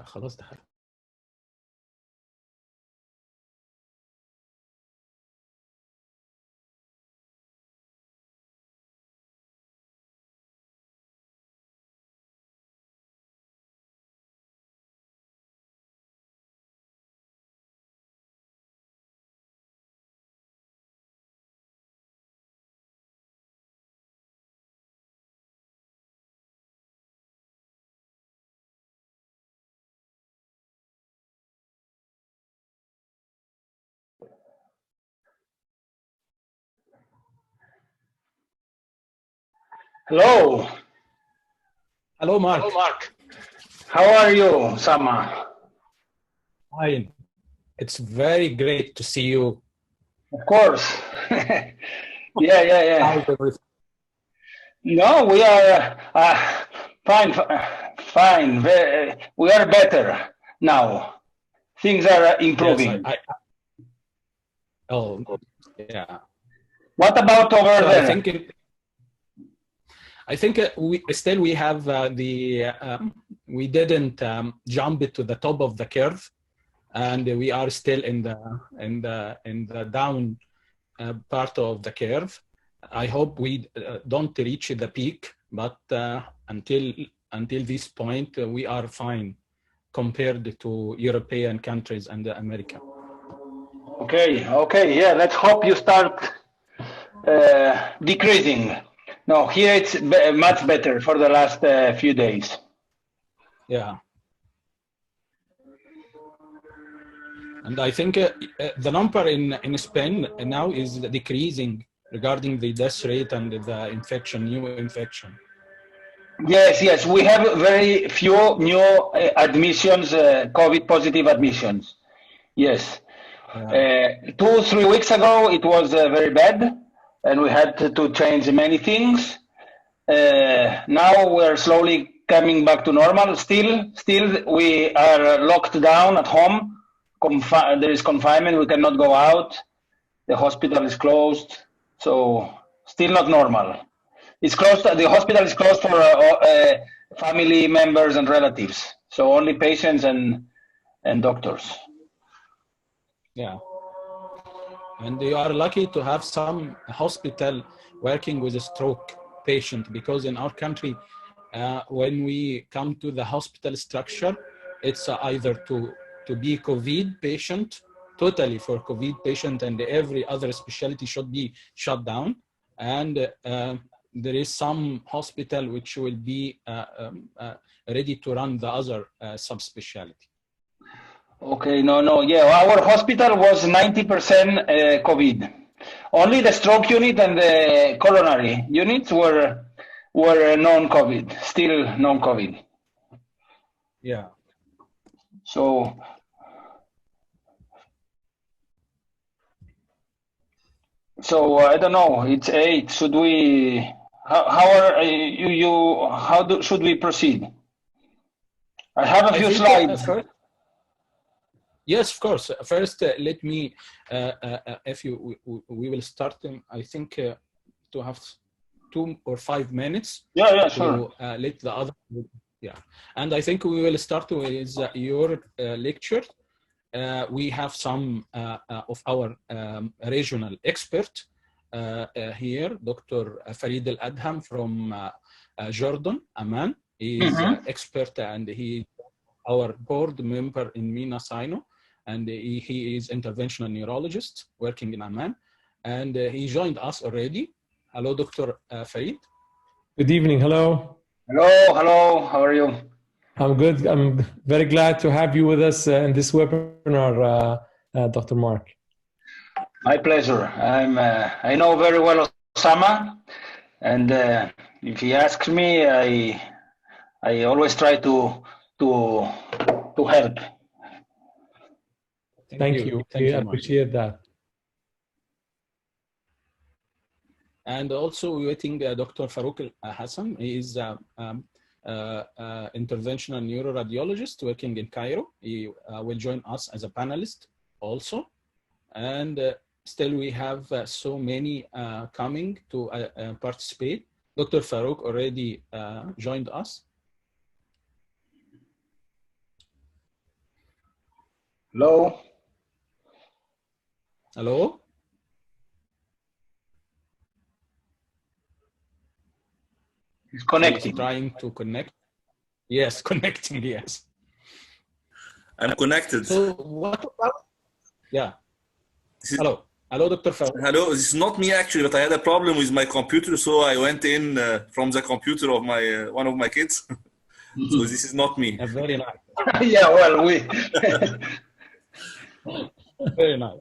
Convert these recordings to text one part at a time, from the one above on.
خلاص دخل. Hello. Hello, Mark. Hello, Mark. How are you, Sama? Fine. It's very great to see you. Of course. Yeah. How's everything? No, we are fine. We are better now. Things are improving. Yes, oh, yeah. What about over So there? I think we have we didn't jump to the top of the curve, and we are still in the down part of the curve. I hope we don't reach the peak, but until this point, we are fine compared to European countries and America. Okay, yeah. Let's hope you start decreasing. No, here it's much better for the last few days. Yeah. And I think the number in Spain now is decreasing regarding the death rate and the infection, new infection. Yes. We have very few new admissions, COVID positive admissions. Yes. 2-3 weeks ago, it was very bad, and we had to change many things. Now we're slowly coming back to normal. Still, we are locked down at home. There is confinement. We cannot go out. The hospital is closed. So still not normal. It's closed. The hospital is closed for family members and relatives. So only patients and doctors. Yeah. And you are lucky to have some hospital working with a stroke patient, because in our country, when we come to the hospital structure, it's either to be COVID patient, totally for COVID patient, and every other specialty should be shut down. And there is some hospital which will be ready to run the other subspecialty. Okay, no. Yeah, our hospital was 90% COVID. Only the stroke unit and the coronary units were non-COVID, still non-COVID. Yeah. So I don't know. It's 8. Should we? How are you? Should we proceed? I have a few slides. Yes, of course. First, let me, we will start, I think, to have 2 or 5 minutes. Yeah, sure. To let the other, yeah. And I think we will start with your lecture. We have some of our regional expert here, Dr. Farid Al-Adham from Jordan, Amman. He is expert, and he our board member in MENA-SINO, and he is interventional neurologist working in Amman, and he joined us already. Hello, Dr. Farid. Good evening. Hello. Hello. How are you? I'm good. I'm very glad to have you with us in this webinar, Dr. Mark. My pleasure. I know very well Osama, and if he asks me, I always try to help. Thank you. I appreciate that. And also we're waiting Dr. Farouk Hassan. He is interventional neuroradiologist working in Cairo. He will join us as a panelist also. And still we have so many coming to participate. Dr. Farouk already joined us. Hello? Hello? He's connecting. He's trying to connect. Yes, connecting, yes. I'm connected. So what about, yeah. Hello. Hello, Dr. Faruk. Hello, this is not me actually, but I had a problem with my computer, so I went in from the computer of my one of my kids. So this is not me. Very nice. Yeah, well, we... Very nice.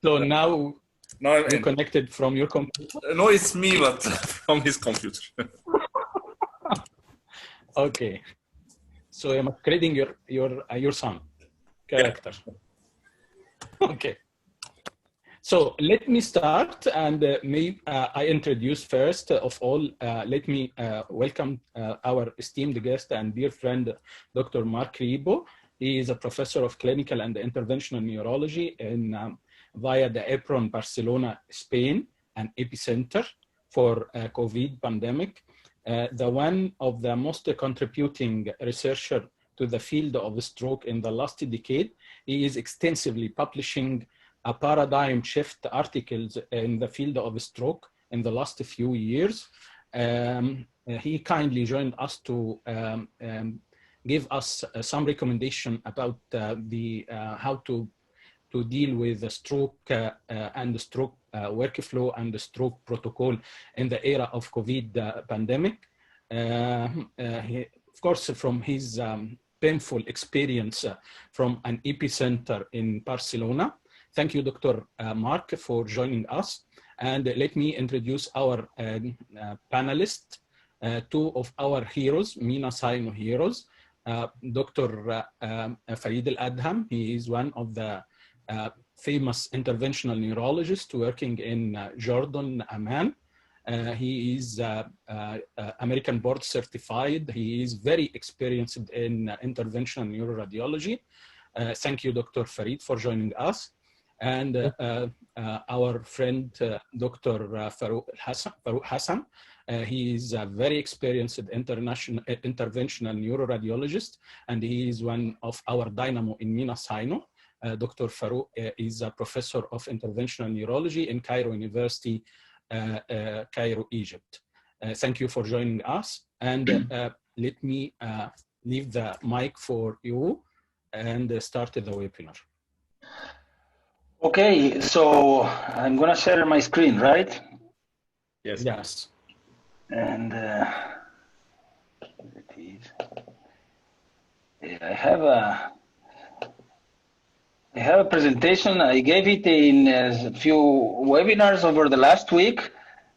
So now I'm you connected from your computer? No, it's me, but from his computer. Okay. So I'm upgrading your son character. Yeah. Okay. So let me start, and maybe I introduce first of all, let me welcome our esteemed guest and dear friend, Dr. Marc Ribo. He is a professor of clinical and interventional neurology via the EPRON Barcelona, Spain, an epicenter for COVID pandemic. The one of the most contributing researcher to the field of stroke in the last decade. He is extensively publishing a paradigm shift articles in the field of stroke in the last few years. He kindly joined us to give us some recommendation about how to deal with the stroke and the stroke workflow and the stroke protocol in the era of COVID pandemic. Of course, from his painful experience from an epicenter in Barcelona. Thank you, Dr. Marc, for joining us. And let me introduce our panelists, two of our heroes, MENA-SINO heroes. Dr. Farid Al-Adham, he is one of the famous interventional neurologists working in Jordan, Amman. He is American board certified. He is very experienced in interventional neuroradiology. Thank you, Dr. Farid, for joining us. And our friend, Dr. Faruk Hassan. He is a very experienced interventional neuroradiologist, and he is one of our dynamo in MENA-SINO. Dr. Faruk is a professor of interventional neurology in Cairo University, Cairo, Egypt. Thank you for joining us. And let me leave the mic for you and start the webinar. Okay, so I'm going to share my screen, right? Yes. Yes. And I have a presentation. I gave it in a few webinars over the last week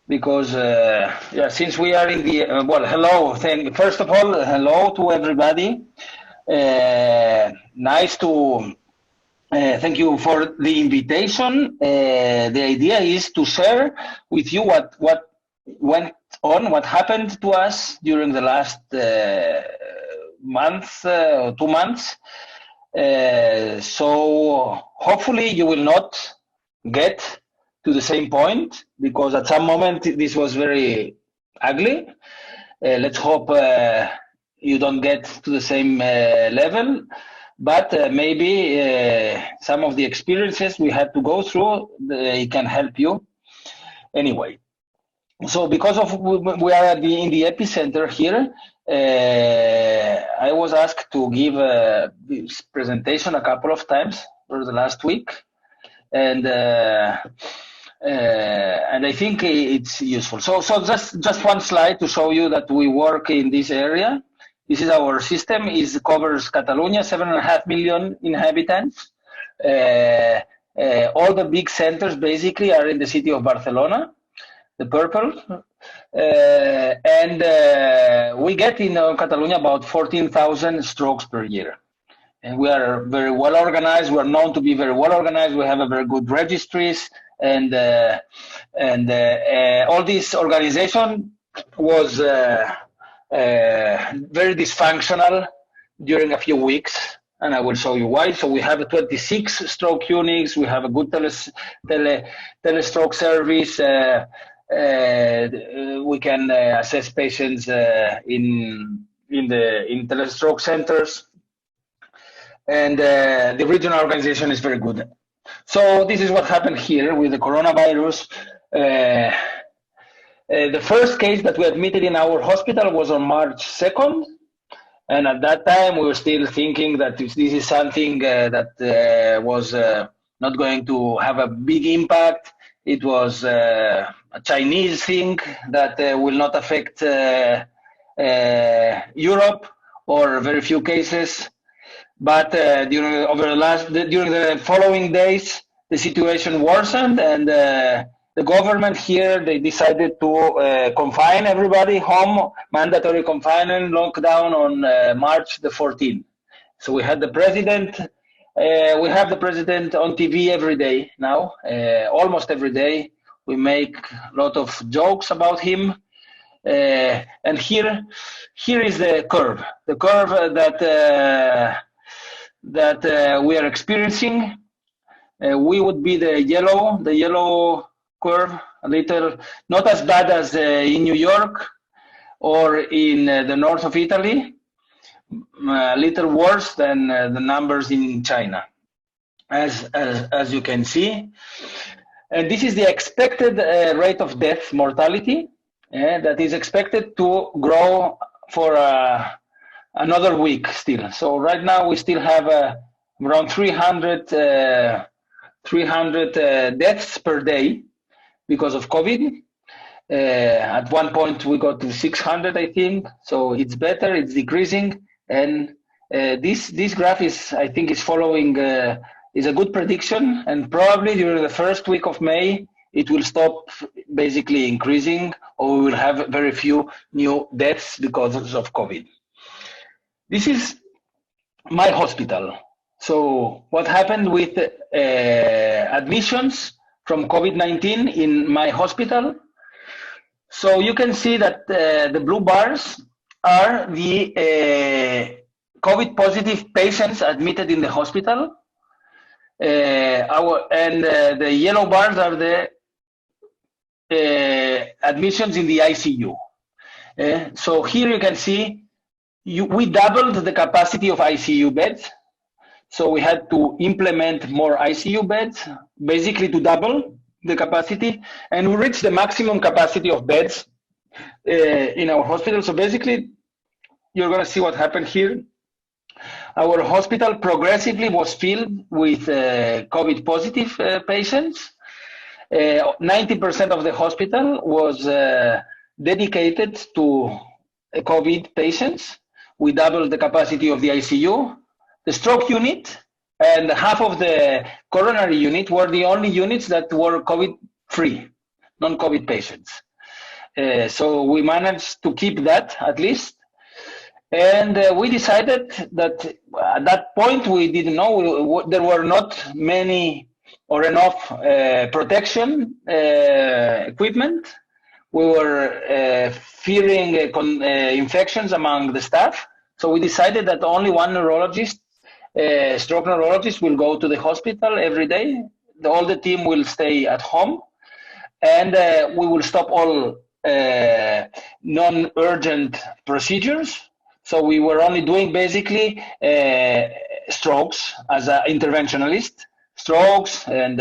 because, yeah, since we are in the, well, hello. First of all, hello to everybody. Nice to, thank you for the invitation. The idea is to share with you what went on, what happened to us during the last month, 2 months. So hopefully you will not get to the same point, because at some moment this was very ugly. Let's hope you don't get to the same level, but maybe some of the experiences we had to go through, it can help you. Anyway, so because of we are in the epicenter here, I was asked to give this presentation a couple of times for the last week, and I think it's useful. So just one slide to show you that we work in this area. This is our system. It covers Catalonia, 7.5 million inhabitants. All the big centers basically are in the city of Barcelona, the purple. And we get in Catalonia about 14,000 strokes per year. And we are very well organized. We are known to be very well organized. We have a very good registries, and all this organization was very dysfunctional during a few weeks, and I will show you why. So we have 26 stroke units. We have a good telestroke service. We can assess patients in telestroke centers. and the regional organization is very good. So this is what happened here with the coronavirus. The first case that we admitted in our hospital was on March 2nd. And at that time, we were still thinking that this is something that was not going to have a big impact. It was a Chinese thing that will not affect Europe, or very few cases. But during the following days, the situation worsened, and the government here, they decided to confine everybody home, mandatory confinement, lockdown on March the 14th. So we had the president, we have the president on TV every day now, almost every day. We make a lot of jokes about him. And here is the curve that we are experiencing. We would be the yellow curve, a little, not as bad as in New York or in the north of Italy, a little worse than the numbers in China, as you can see. And this is the expected rate of death mortality that is expected to grow for another week still. So right now we still have around 300 deaths per day because of COVID. At one point we got to 600, I think. So it's better, it's decreasing. And this graph is, I think, is following, is a good prediction. And probably during the first week of May, it will stop basically increasing, or we will have very few new deaths because of COVID. This is my hospital. So what happened with admissions from COVID-19 in my hospital? So you can see that the blue bars are the COVID positive patients admitted in the hospital. The yellow bars are the admissions in the ICU. So here you can see we doubled the capacity of ICU beds. So we had to implement more ICU beds, basically to double the capacity, and we reached the maximum capacity of beds in our hospital. So basically, you're going to see what happened here. Our hospital progressively was filled with COVID positive patients. 90% of the hospital was dedicated to COVID patients. We doubled the capacity of the ICU. The stroke unit and half of the coronary unit were the only units that were COVID-free, non-COVID patients. So we managed to keep that at least. And we decided that at that point we didn't know, there were not many or enough protection equipment. We were fearing infections among the staff. So we decided that only one neurologist, stroke neurologist, will go to the hospital every day. All the team will stay at home, and we will stop all non-urgent procedures. So we were only doing basically strokes as an interventionalist, strokes and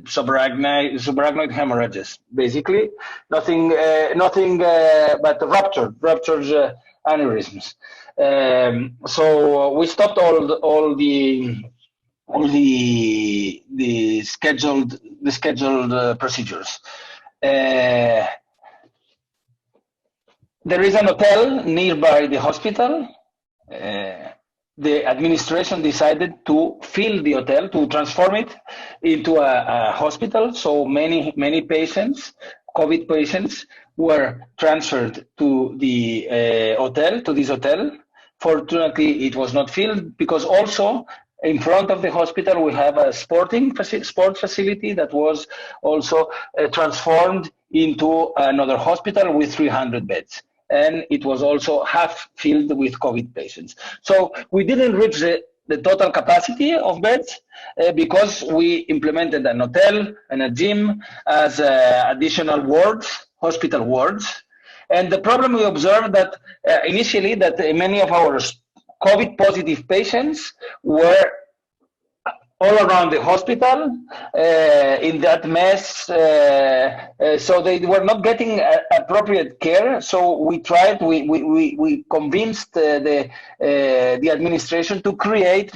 subarachnoid hemorrhages. Basically, nothing but ruptured aneurysms. So we stopped all the scheduled procedures. There is an hotel nearby the hospital. The administration decided to fill the hotel, to transform it into a hospital. So many patients, COVID patients, were transferred to the hotel, to this hotel. Fortunately, it was not filled because also in front of the hospital we have a sport facility that was also transformed into another hospital with 300 beds. And it was also half filled with COVID patients. So we didn't reach the total capacity of beds because we implemented an hotel and a gym as additional wards, hospital wards. And the problem we observed that initially that many of our COVID positive patients were all around the hospital in that mess, so they were not getting appropriate care. So we tried, we convinced the administration to create,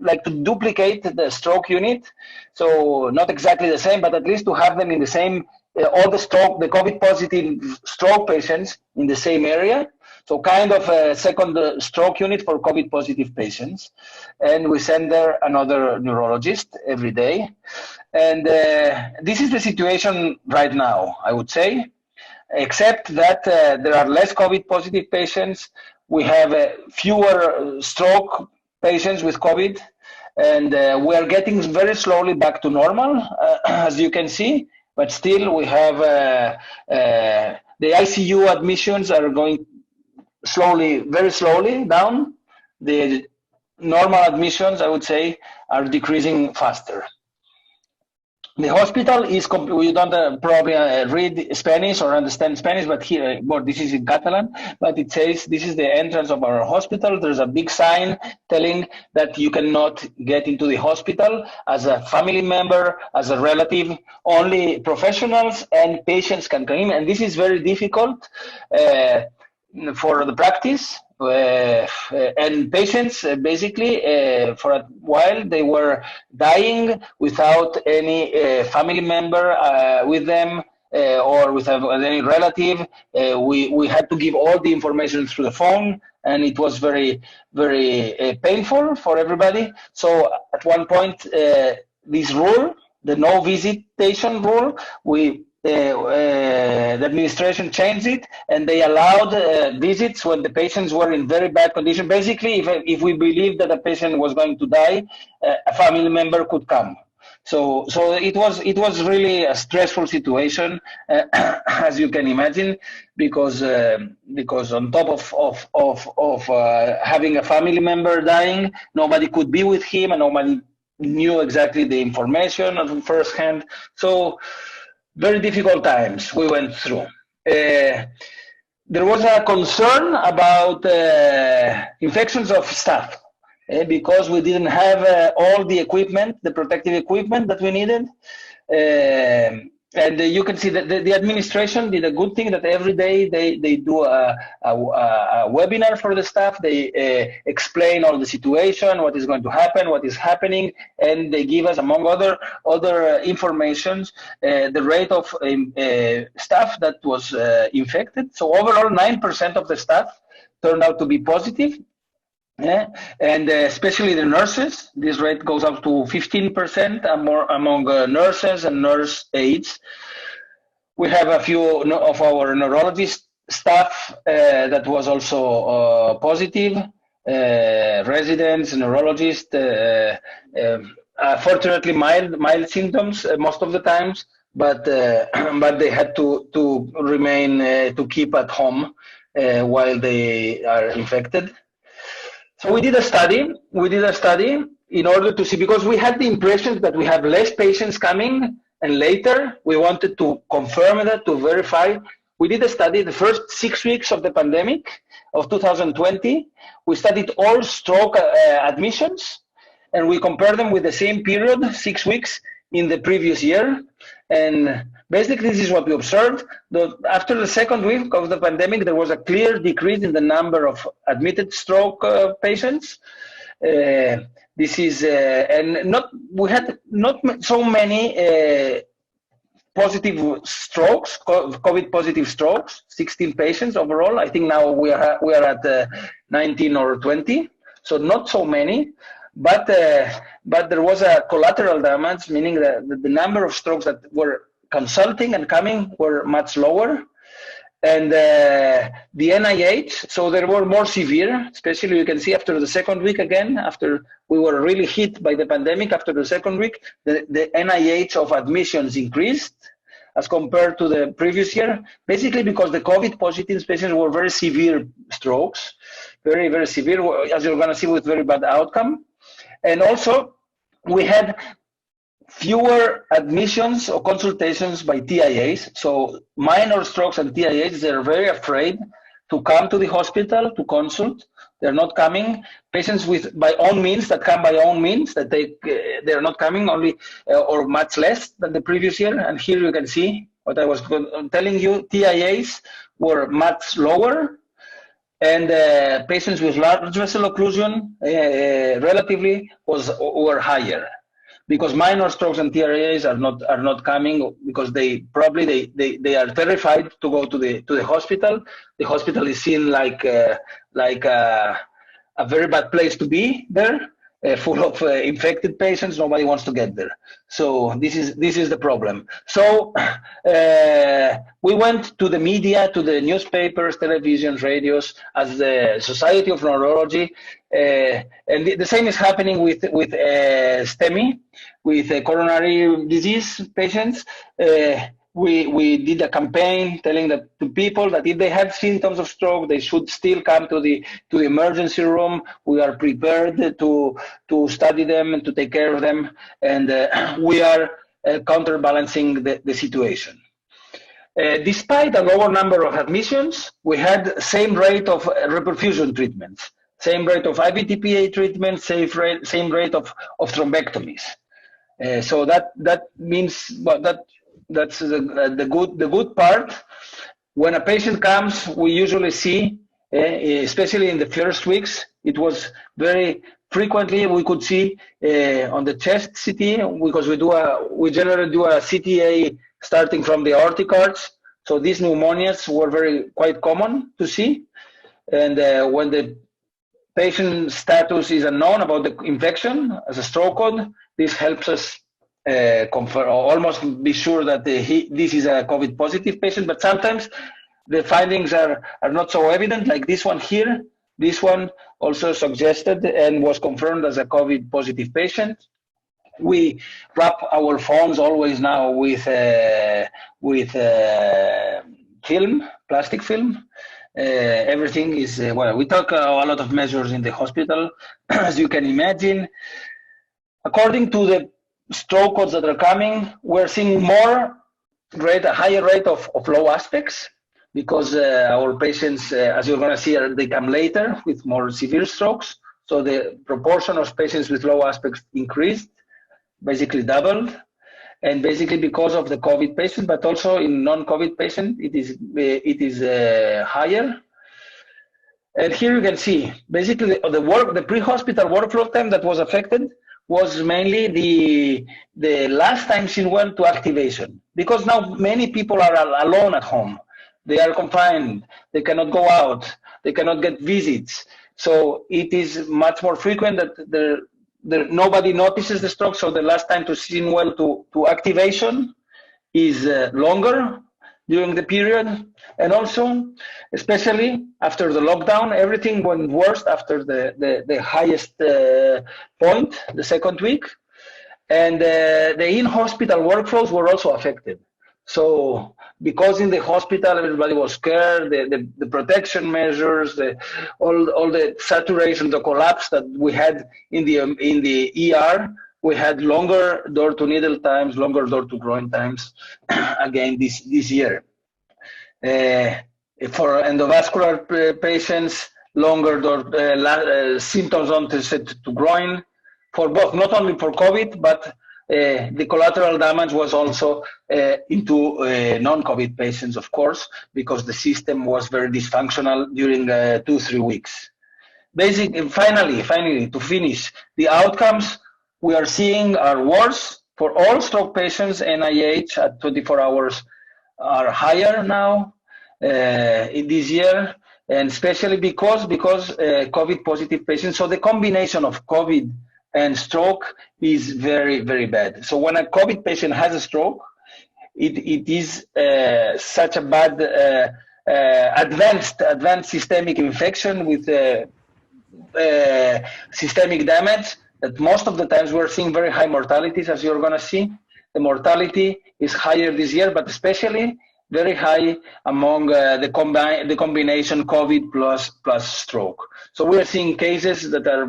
like to duplicate the stroke unit. So not exactly the same, but at least to have them in the same, all the COVID positive stroke patients in the same area. So kind of a second stroke unit for COVID positive patients. And we send there another neurologist every day. And this is the situation right now, I would say, except that there are less COVID positive patients. We have fewer stroke patients with COVID, and we are getting very slowly back to normal, as you can see, but still we have the ICU admissions are going slowly, very slowly down. The normal admissions, I would say, are decreasing faster. The hospital is, we don't probably read Spanish or understand Spanish, but here, well, this is in Catalan, but it says this is the entrance of our hospital. There's a big sign telling that you cannot get into the hospital as a family member, as a relative. Only professionals and patients can come in, and this is very difficult for the practice. And patients basically for a while they were dying without any family member with them or with any relative. We had to give all the information through the phone, and it was very, very painful for everybody. So at one point, this rule, the no visitation rule, the administration changed it, and they allowed visits when the patients were in very bad condition. Basically, if we believed that a patient was going to die, a family member could come. So it was really a stressful situation, as you can imagine, because on top of having a family member dying, nobody could be with him, and nobody knew exactly the information at first hand. So very difficult times we went through. There was a concern about infections of staff because we didn't have all the equipment, the protective equipment that we needed. And you can see that the administration did a good thing, that every day they do a webinar for the staff. They explain all the situation, what is going to happen, what is happening, and they give us, among other informations, the rate of staff that was infected. So overall, 9% of the staff turned out to be positive. Yeah. And especially the nurses, this rate goes up to 15% among nurses and nurse aides. We have a few of our neurologist staff that was also positive, residents, neurologists, fortunately mild symptoms most of the times, but they had to remain, to keep at home while they are infected. So we did a study in order to see, because we had the impression that we have less patients coming, and later we wanted to confirm that, to verify. We did a study the first 6 weeks of the pandemic of 2020. We studied all stroke admissions, and we compared them with the same period, 6 weeks, in the previous year. And basically, this is what we observed. After the second week of the pandemic, there was a clear decrease in the number of admitted stroke patients. This is, and we had not so many positive strokes, COVID positive strokes, 16 patients overall. I think now we are at 19 or 20, so not so many. But there was a collateral damage, meaning that the number of strokes that were consulting and coming were much lower. And the NIH, so they were more severe, especially you can see after the second week again, after we were really hit by the pandemic, after the second week, the NIH of admissions increased as compared to the previous year, basically because the COVID positive patients were very severe strokes, very, very severe, as you're gonna see, with very bad outcome. And also, we had fewer admissions or consultations by TIAs. So minor strokes and TIAs, they're very afraid to come to the hospital to consult. They're not coming. Patients with by own means that come by own means that they're not coming only or much less than the previous year. And here you can see what I was telling you. TIAs were much lower, and patients with large vessel occlusion relatively were higher, because minor strokes and TIAs are not coming because they are terrified to go to the hospital. The hospital is seen like a very bad place to be there, full of infected patients. Nobody wants to get there. So this is the problem. So we went to the media, to the newspapers, televisions, radios, as the Society of Neurology, and the same is happening with STEMI, with coronary disease patients. We did a campaign telling to people that if they have symptoms of stroke, they should still come to the emergency room. We are prepared to study them and to take care of them, and we are counterbalancing the situation. Despite a lower number of admissions, we had same rate of reperfusion treatments, same rate of IVTPA treatments, same rate of thrombectomies. So that means that's the good part. When a patient comes, we usually see, especially in the first weeks, it was very frequently we could see on the chest CT, because we generally do a CTA starting from the aortic arch. So these pneumonias were quite common to see, and when the patient status is unknown about the infection as a stroke code, this helps us confirm, or almost be sure that this is a COVID positive patient. But sometimes the findings are not so evident, like this one here. This one also suggested and was confirmed as a COVID positive patient. We wrap our phones always now with film, plastic film. Everything is, well, we took a lot of measures in the hospital, as you can imagine. According to the stroke codes that are coming, we're seeing a higher rate of low aspects, because our patients, as you're going to see, they come later with more severe strokes. So the proportion of patients with low aspects increased, basically doubled. And basically because of the COVID patient, but also in non-COVID patient, it is higher. And here you can see, basically the pre-hospital workflow time that was affected was mainly the last time she went to activation, because now many people are alone at home. They are confined, they cannot go out, they cannot get visits. So it is much more frequent that nobody notices the stroke. So the last time to Sinwell to activation is longer during the period. And also, especially after the lockdown, everything went worse after the highest point, the second week. And the in-hospital workflows were also affected. So because in the hospital everybody was scared, the protection measures, all the saturation, the collapse that we had in the ER, we had longer door to needle times, longer door to groin times again this year. For endovascular patients, longer door symptoms onset to groin, for both, not only for COVID, but the collateral damage was also into non-COVID patients, of course, because the system was very dysfunctional during 2-3 weeks. Finally, to finish, the outcomes we are seeing are worse for all stroke patients. NIH at 24 hours are higher now in this year, and especially because COVID positive patients. So the combination of COVID and stroke is very, very bad. So when a COVID patient has a stroke, it is such a bad advanced systemic infection with systemic damage that most of the times we're seeing very high mortalities, as you're going to see. The mortality is higher this year, but especially very high among the combination COVID plus stroke. So we are seeing cases that are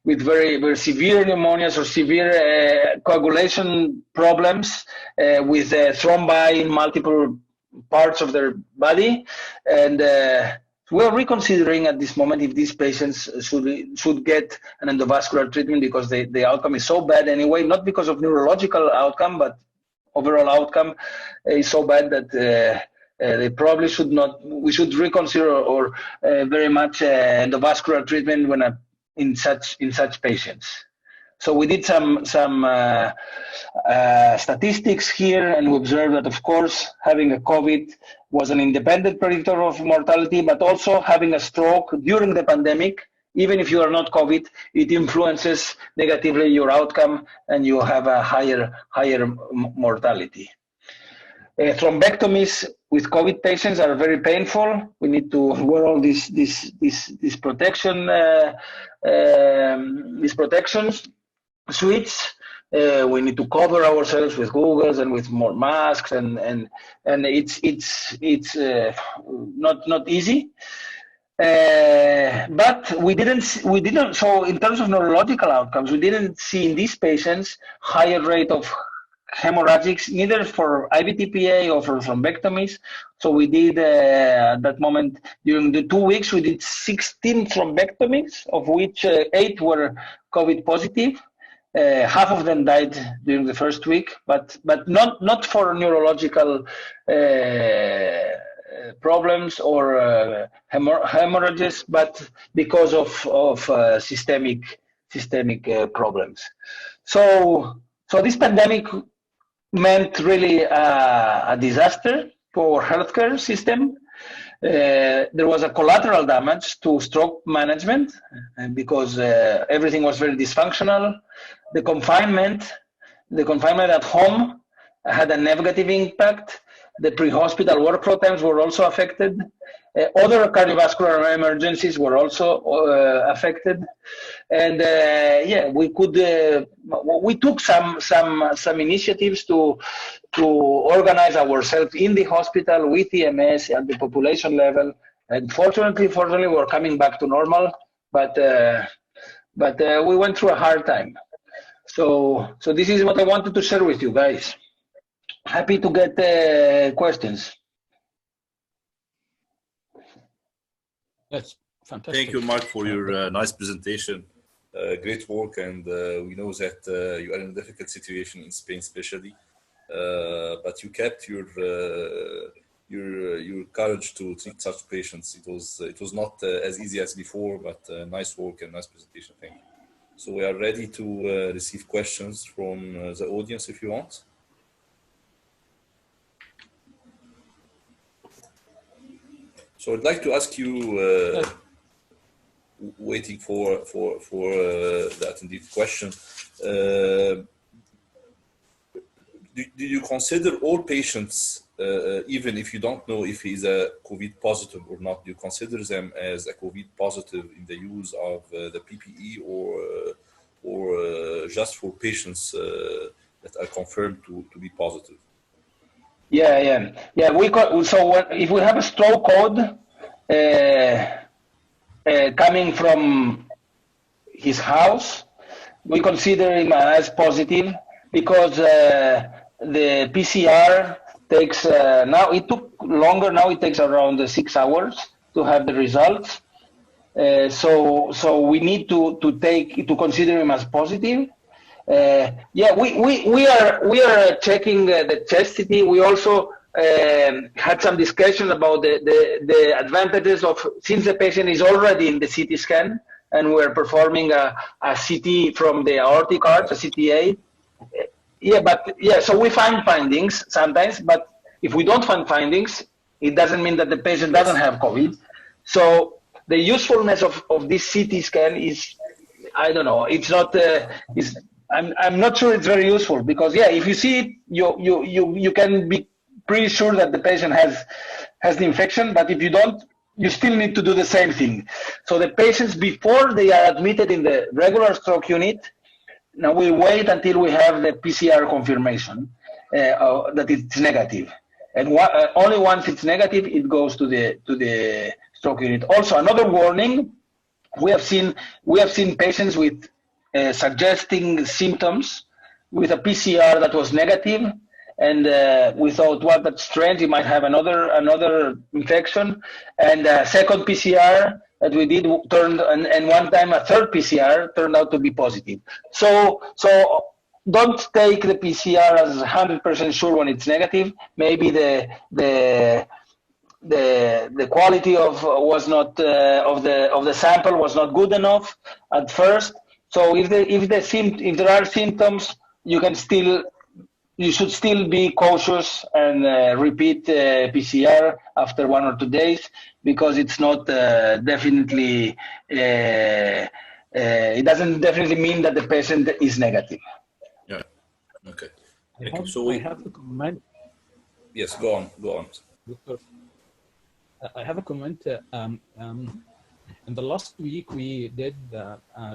with very severe pneumonias or severe coagulation problems with thrombi in multiple parts of their body, and we are reconsidering at this moment if these patients should get an endovascular treatment, because the outcome is so bad anyway, not because of neurological outcome, but overall outcome is so bad that they probably should not. We should reconsider or very much endovascular treatment when in such patients. So we did some statistics here, and we observed that, of course, having a COVID was an independent predictor of mortality, but also having a stroke during the pandemic, even if you are not COVID, it influences negatively your outcome, and you have a higher mortality. Thrombectomies with COVID patients are very painful. We need to wear all these protections suites. We need to cover ourselves with goggles and with more masks, and it's not easy. But we didn't. So in terms of neurological outcomes, we didn't see in these patients higher rate of hemorrhagics, neither for IVTPA or for thrombectomies. So we did at that moment, during the 2 weeks, we did 16 thrombectomies, of which 8 were COVID positive. Half of them died during the first week, but not for neurological problems or hemorrhages, but because of systemic problems. So this pandemic meant really a disaster for healthcare system. There was a collateral damage to stroke management because everything was very dysfunctional. The confinement at home had a negative impact. The pre-hospital workflow times were also affected. Other cardiovascular emergencies were also affected, and we took some initiatives to organize ourselves in the hospital with EMS at the population level. And fortunately, we're coming back to normal, but we went through a hard time. So this is what I wanted to share with you guys. Happy to get questions. That's fantastic. Thank you, Marc, for your nice presentation. Great work, and we know that you are in a difficult situation in Spain, especially, but you kept your courage to treat such patients. It was not as easy as before, but nice work and nice presentation. Thank you. So we are ready to receive questions from the audience, if you want. So I'd like to ask you, waiting for that indeed question. Do you consider all patients, even if you don't know if he's a COVID positive or not, do you consider them as a COVID positive in the use of the PPE, or just for patients that are confirmed to be positive? Yeah. If we have a stroke code coming from his house, we consider him as positive, because the PCR takes now it took longer. Now it takes around 6 hours to have the results. So we need to consider him as positive. We are checking the chastity. We also had some discussion about the advantages of, since the patient is already in the CT scan and we're performing a CT from the aortic arch, a CTA. So we find findings sometimes, but if we don't find findings, it doesn't mean that the patient doesn't have COVID. So the usefulness of this CT scan is, I don't know, it's not, I'm not sure it's very useful, because if you see it, you can be pretty sure that the patient has the infection, but if you don't, you still need to do the same thing. So the patients, before they are admitted in the regular stroke unit, now we wait until we have the PCR confirmation that it's negative, and only once it's negative, it goes to the stroke unit. Also, another warning: we have seen patients with suggesting symptoms with a PCR that was negative, And we thought, well, that's strange. He might have another infection. And second PCR that we did turned, and one time a third PCR turned out to be positive. So don't take the PCR as 100% sure when it's negative. Maybe the quality of the sample was not good enough at first. So if there are symptoms, you should still be cautious and repeat PCR after 1 or 2 days, because it's not definitely it doesn't definitely mean that the patient is negative. Yeah. Okay. I have a comment. Yes, go on. Doctor, I have a comment. In the last week, we did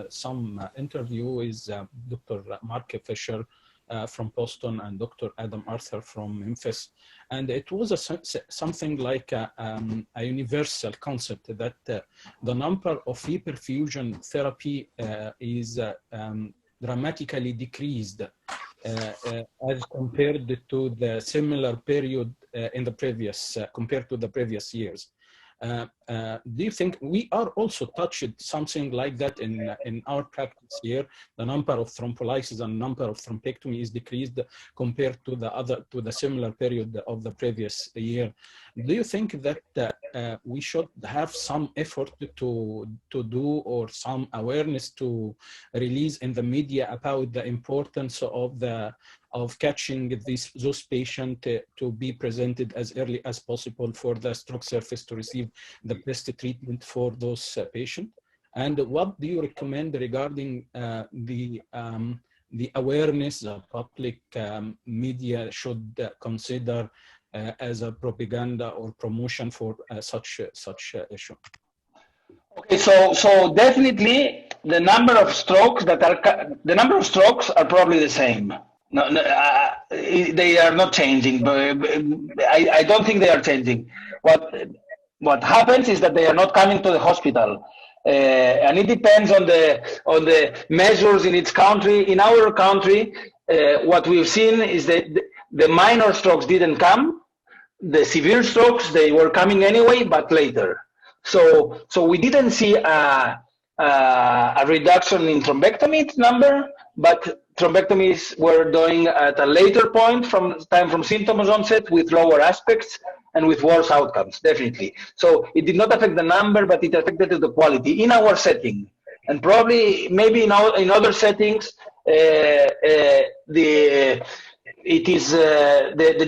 some interview with Dr. Marc Fisher from Boston and Dr. Adam Arthur from Memphis. And it was something like a universal concept that the number of reperfusion therapy is dramatically decreased as compared to the similar period in the previous, compared to the previous years. Do you think we are also touched something like that in our practice here? The number of thrombolysis and number of thrombectomy is decreased compared to the similar period of the previous year. Do you think that we should have some effort to do, or some awareness to release in the media about the importance of catching those patients to be presented as early as possible for the stroke surface to receive the best treatment for those patients? And what do you recommend regarding the awareness the public media should consider as a propaganda or promotion for such issue? Okay, so definitely the number of strokes are probably the same. No, they are not changing, but I don't think they are changing. What happens is that they are not coming to the hospital, and it depends on the measures in each country. In our country, what we've seen is that the minor strokes didn't come. The severe strokes, they were coming anyway, but later. So we didn't see a reduction in thrombectomy number, but thrombectomies were doing at a later point from symptoms onset, with lower aspects and with worse outcomes, definitely. So it did not affect the number, but it affected the quality in our setting. And probably, maybe in other settings, the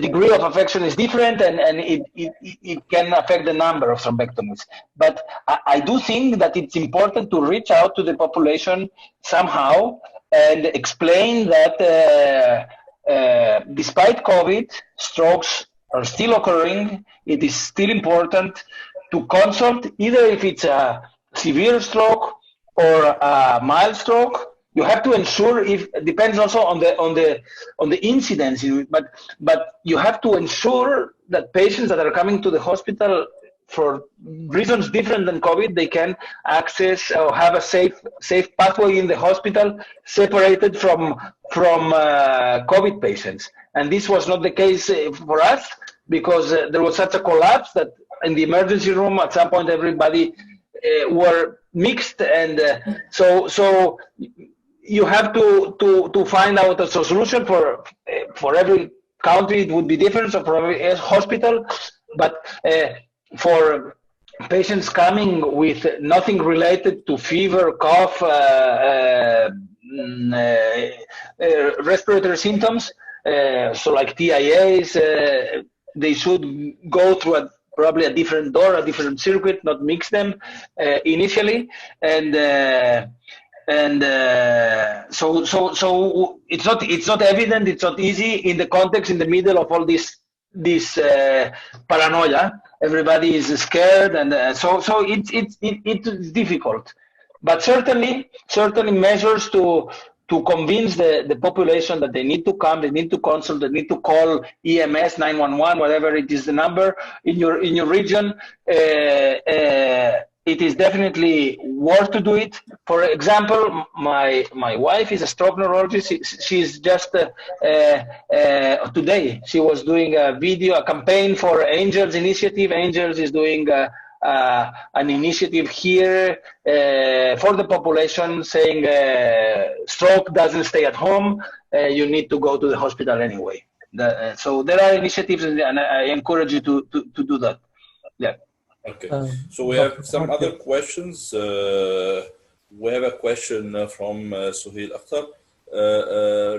degree of affection is different, and it can affect the number of thrombectomies. But I do think that it's important to reach out to the population somehow and explain that despite COVID, strokes are still occurring. It is still important to consult, either if it's a severe stroke or a mild stroke. You have to ensure, it depends also on the incidence, but you have to ensure that patients that are coming to the hospital for reasons different than COVID, they can access or have a safe pathway in the hospital, separated from COVID patients. And this was not the case for us, because there was such a collapse that in the emergency room at some point everybody were mixed, and so you have to find out a solution for every country. It would be different, so for every hospital, but for patients coming with nothing related to fever, cough, respiratory symptoms, so like TIAs, they should go through probably a different door, a different circuit, not mix them initially, and so it's not evident, it's not easy in the context, in the middle of all this paranoia. Everybody is scared, and so it's difficult. But certainly measures to convince the population that they need to come, they need to consult, they need to call EMS 911, whatever it is the number in your region. it is definitely worth to do it. For example, my wife is a stroke neurologist. She's just today she was doing a campaign for Angels Initiative. Angels is doing an initiative here for the population, saying stroke doesn't stay at home. You need to go to the hospital anyway. So there are initiatives, and I encourage you to do that. Yeah. Okay. So we have some other questions. We have a question from Suhail Akhtar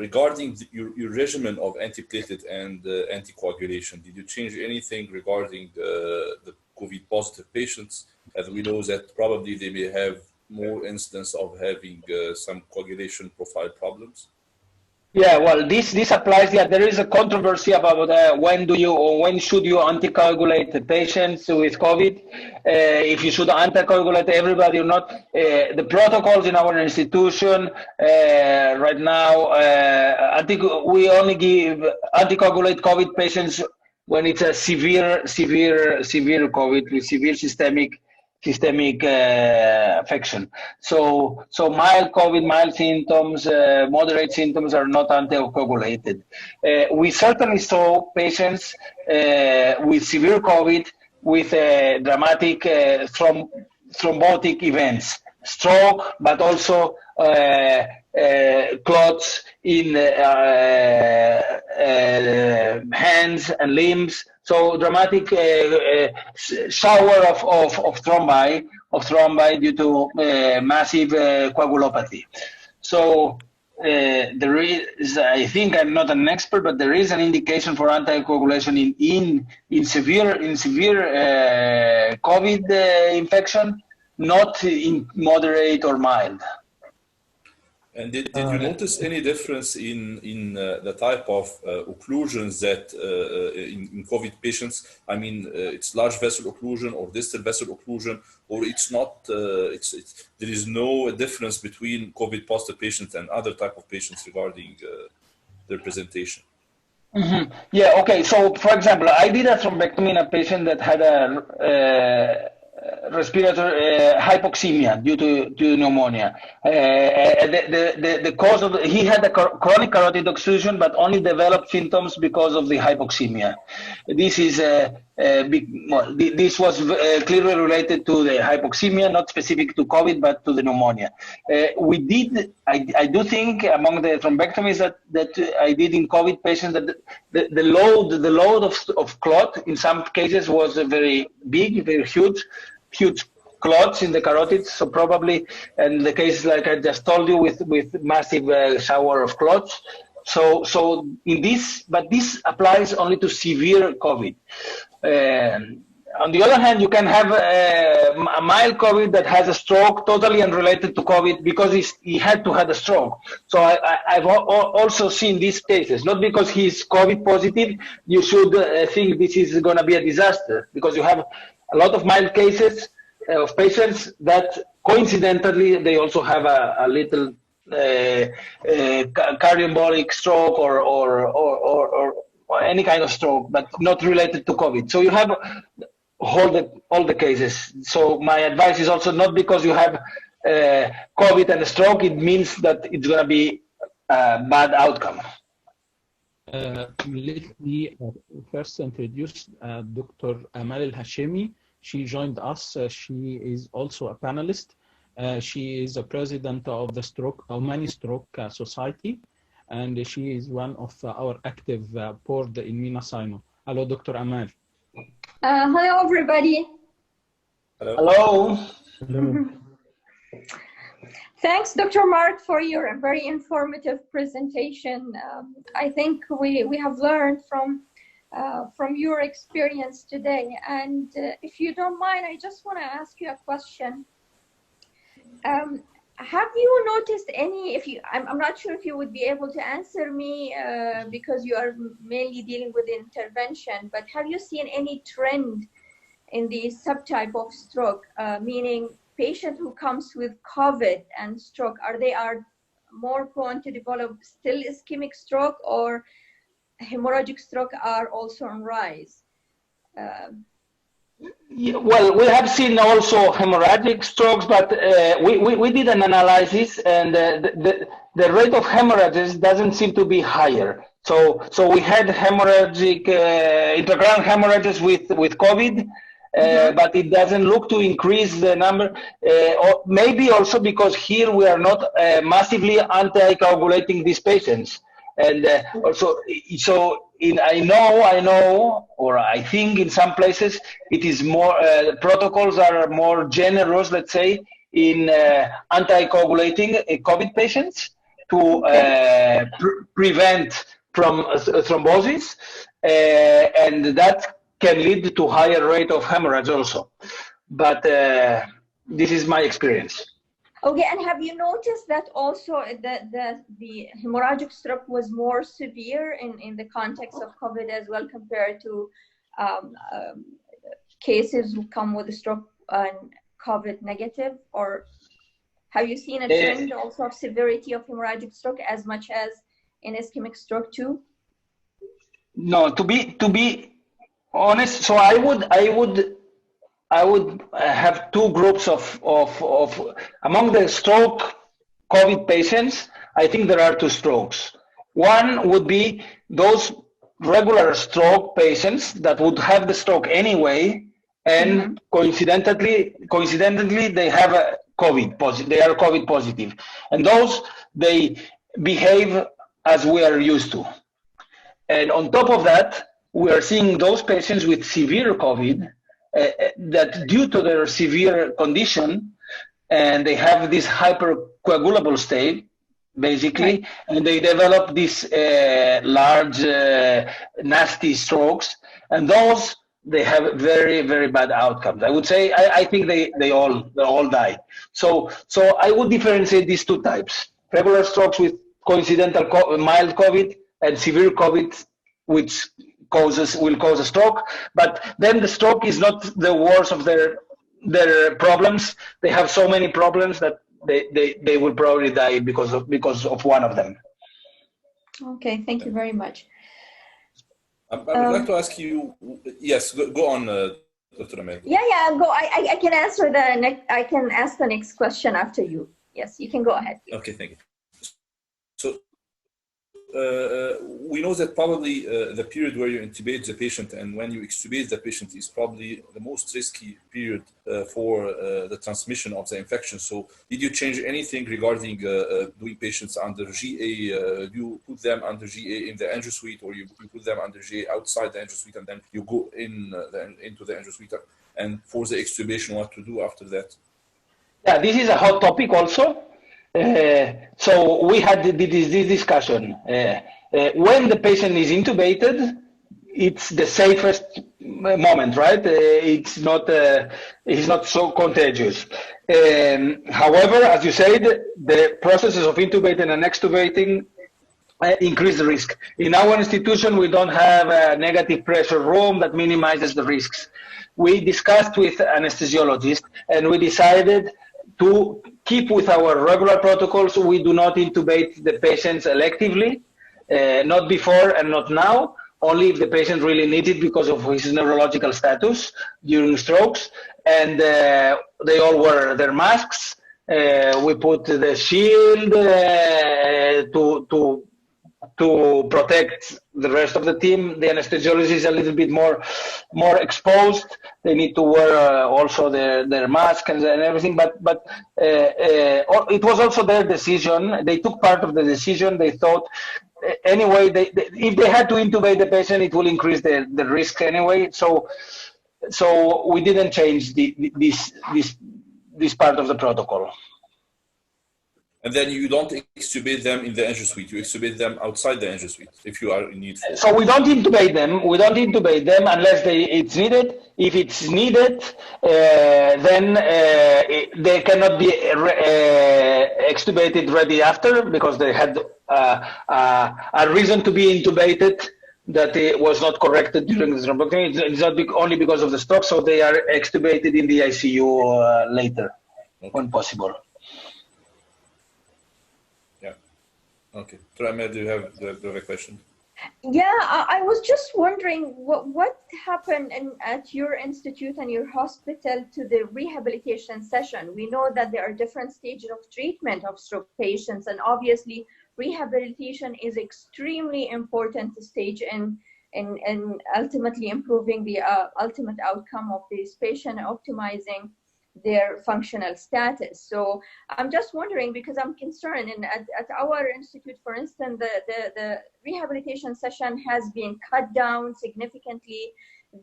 regarding your regimen of antiplatelet and anticoagulation. Did you change anything regarding the COVID positive patients? As we know that probably they may have more incidence of having some coagulation profile problems. Yeah, well, this applies. Yeah, there is a controversy about when should you anticoagulate the patients with COVID? If you should anticoagulate everybody or not? The protocols in our institution right now, we only anticoagulate COVID patients when it's a severe COVID with severe systemic affection. So mild COVID, mild symptoms, moderate symptoms are not anticoagulated. We certainly saw patients with severe COVID with dramatic thrombotic events, stroke, but also clots in hands and limbs. So dramatic shower of thrombi due to massive coagulopathy. So there is, I think I'm not an expert, but there is an indication for anticoagulation in severe COVID infection, not in moderate or mild. And did you notice any difference in the type of occlusions that in COVID patients? I mean, it's large vessel occlusion or distal vessel occlusion, or it's not? There is no difference between COVID positive patients and other type of patients regarding their presentation. Mm-hmm. Yeah. Okay. So, for example, I did a thrombectomy in a patient that had a respiratory hypoxemia due to pneumonia. The cause of he had a chronic carotid occlusion, but only developed symptoms because of the hypoxemia. This is this was clearly related to the hypoxemia, not specific to COVID, but to the pneumonia. I do think among the thrombectomies that I did in COVID patients that the load of clot in some cases was very big, very huge clots in the carotids. So probably, and the case like I just told you with massive shower of clots. So in this, but this applies only to severe COVID. On the other hand, you can have a mild COVID that has a stroke totally unrelated to COVID because he had to have a stroke. So I've also seen these cases, not because he's COVID positive, you should think this is going to be a disaster, because you have a lot of mild cases of patients that coincidentally, they also have a little cardioembolic stroke or any kind of stroke, but not related to COVID. So you have all the cases. So my advice is also not because you have COVID and a stroke, it means that it's going to be a bad outcome. Let me first introduce Dr. Amal El-Hashemi. She joined us. She is also a panelist. She is a president of the Omani Stroke Society, and she is one of our active board in MENA-SINO. Hello, Dr. Amal. Hello, everybody. Hello. Hello. Thanks, Dr. Marc, for your very informative presentation. I think we have learned from your experience today. And if you don't mind, I just want to ask you a question. Have you noticed any, I'm not sure if you would be able to answer me because you are mainly dealing with intervention, but have you seen any trend in the subtype of stroke, meaning patient who comes with COVID and stroke, they are more prone to develop still ischemic stroke, or hemorrhagic stroke are also on rise? Well, we have seen also hemorrhagic strokes, but we did an analysis, and the rate of hemorrhages doesn't seem to be higher. So we had hemorrhagic intracranial hemorrhages with COVID, but it doesn't look to increase the number. Or maybe also because here we are not massively anticoagulating these patients, and also so. I know, or I think in some places it is more, protocols are more generous, let's say, in anticoagulating COVID patients to prevent from thrombosis, and that can lead to higher rate of hemorrhage also. But this is my experience. Okay, and have you noticed that also the hemorrhagic stroke was more severe in the context of COVID as well compared to cases who come with a stroke and COVID negative? Or have you seen a trend also of severity of hemorrhagic stroke as much as in ischemic stroke too? No, to be honest, so I would have two groups of among the stroke COVID patients. I think there are two strokes. One would be those regular stroke patients that would have the stroke anyway, and coincidentally they have a COVID positive. They are COVID positive, and those they behave as we are used to. And on top of that, we are seeing those patients with severe COVID. That due to their severe condition, and they have this hypercoagulable state, basically, and they develop these large, nasty strokes, and those they have very, very bad outcomes. I would say I think they all die. So I would differentiate these two types: regular strokes with coincidental mild COVID and severe COVID, which will cause a stroke. But then the stroke is not the worst of their problems. They have so many problems that they will probably die because of one of them. Okay, thank you very much. I would like to ask you. Yes, go on, Dr. Ahmed. Yeah, go. I can answer the next. I can ask the next question after you. Yes, you can go ahead. Okay, thank you. So. We know that probably the period where you intubate the patient and when you extubate the patient is probably the most risky period for the transmission of the infection. So did you change anything regarding doing patients under GA? Do you put them under GA in the angio suite, or you put them under GA outside the angio suite, and then you go into the angio suite? And for the extubation, what to do after that? Yeah, this is a hot topic also. So we had this discussion. When the patient is intubated, it's the safest moment, right? It's not so contagious. However, as you said, the processes of intubating and extubating increase the risk. In our institution, we don't have a negative pressure room that minimizes the risks. We discussed with anesthesiologists, and we decided to keep with our regular protocols. We do not intubate the patients electively, not before and not now, only if the patient really needs it because of his neurological status during strokes. And they all wear their masks. We put the shield to protect the rest of the team. The anesthesiologist is a little bit more exposed. They need to wear also their mask and everything. But it was also their decision. They took part of the decision. They thought anyway, if they had to intubate the patient, it will increase the risk anyway. So we didn't change this part of the protocol. And then you don't extubate them in the angio suite. You extubate them outside the angio suite if you are in need. So we don't intubate them. We don't intubate them unless it's needed. If it's needed, then they cannot be extubated ready after because they had a reason to be intubated that it was not corrected during the thrombectomy. It's not only because of the stroke, so they are extubated in the ICU later, when possible. Okay. Ahmed, do you have a question? Yeah, I was just wondering what happened at your institute and your hospital to the rehabilitation session. We know that there are different stages of treatment of stroke patients, and obviously rehabilitation is extremely important stage in ultimately improving the ultimate outcome of this patient, optimizing their functional status. So I'm just wondering, because I'm concerned, and at our institute, for instance, the rehabilitation session has been cut down significantly,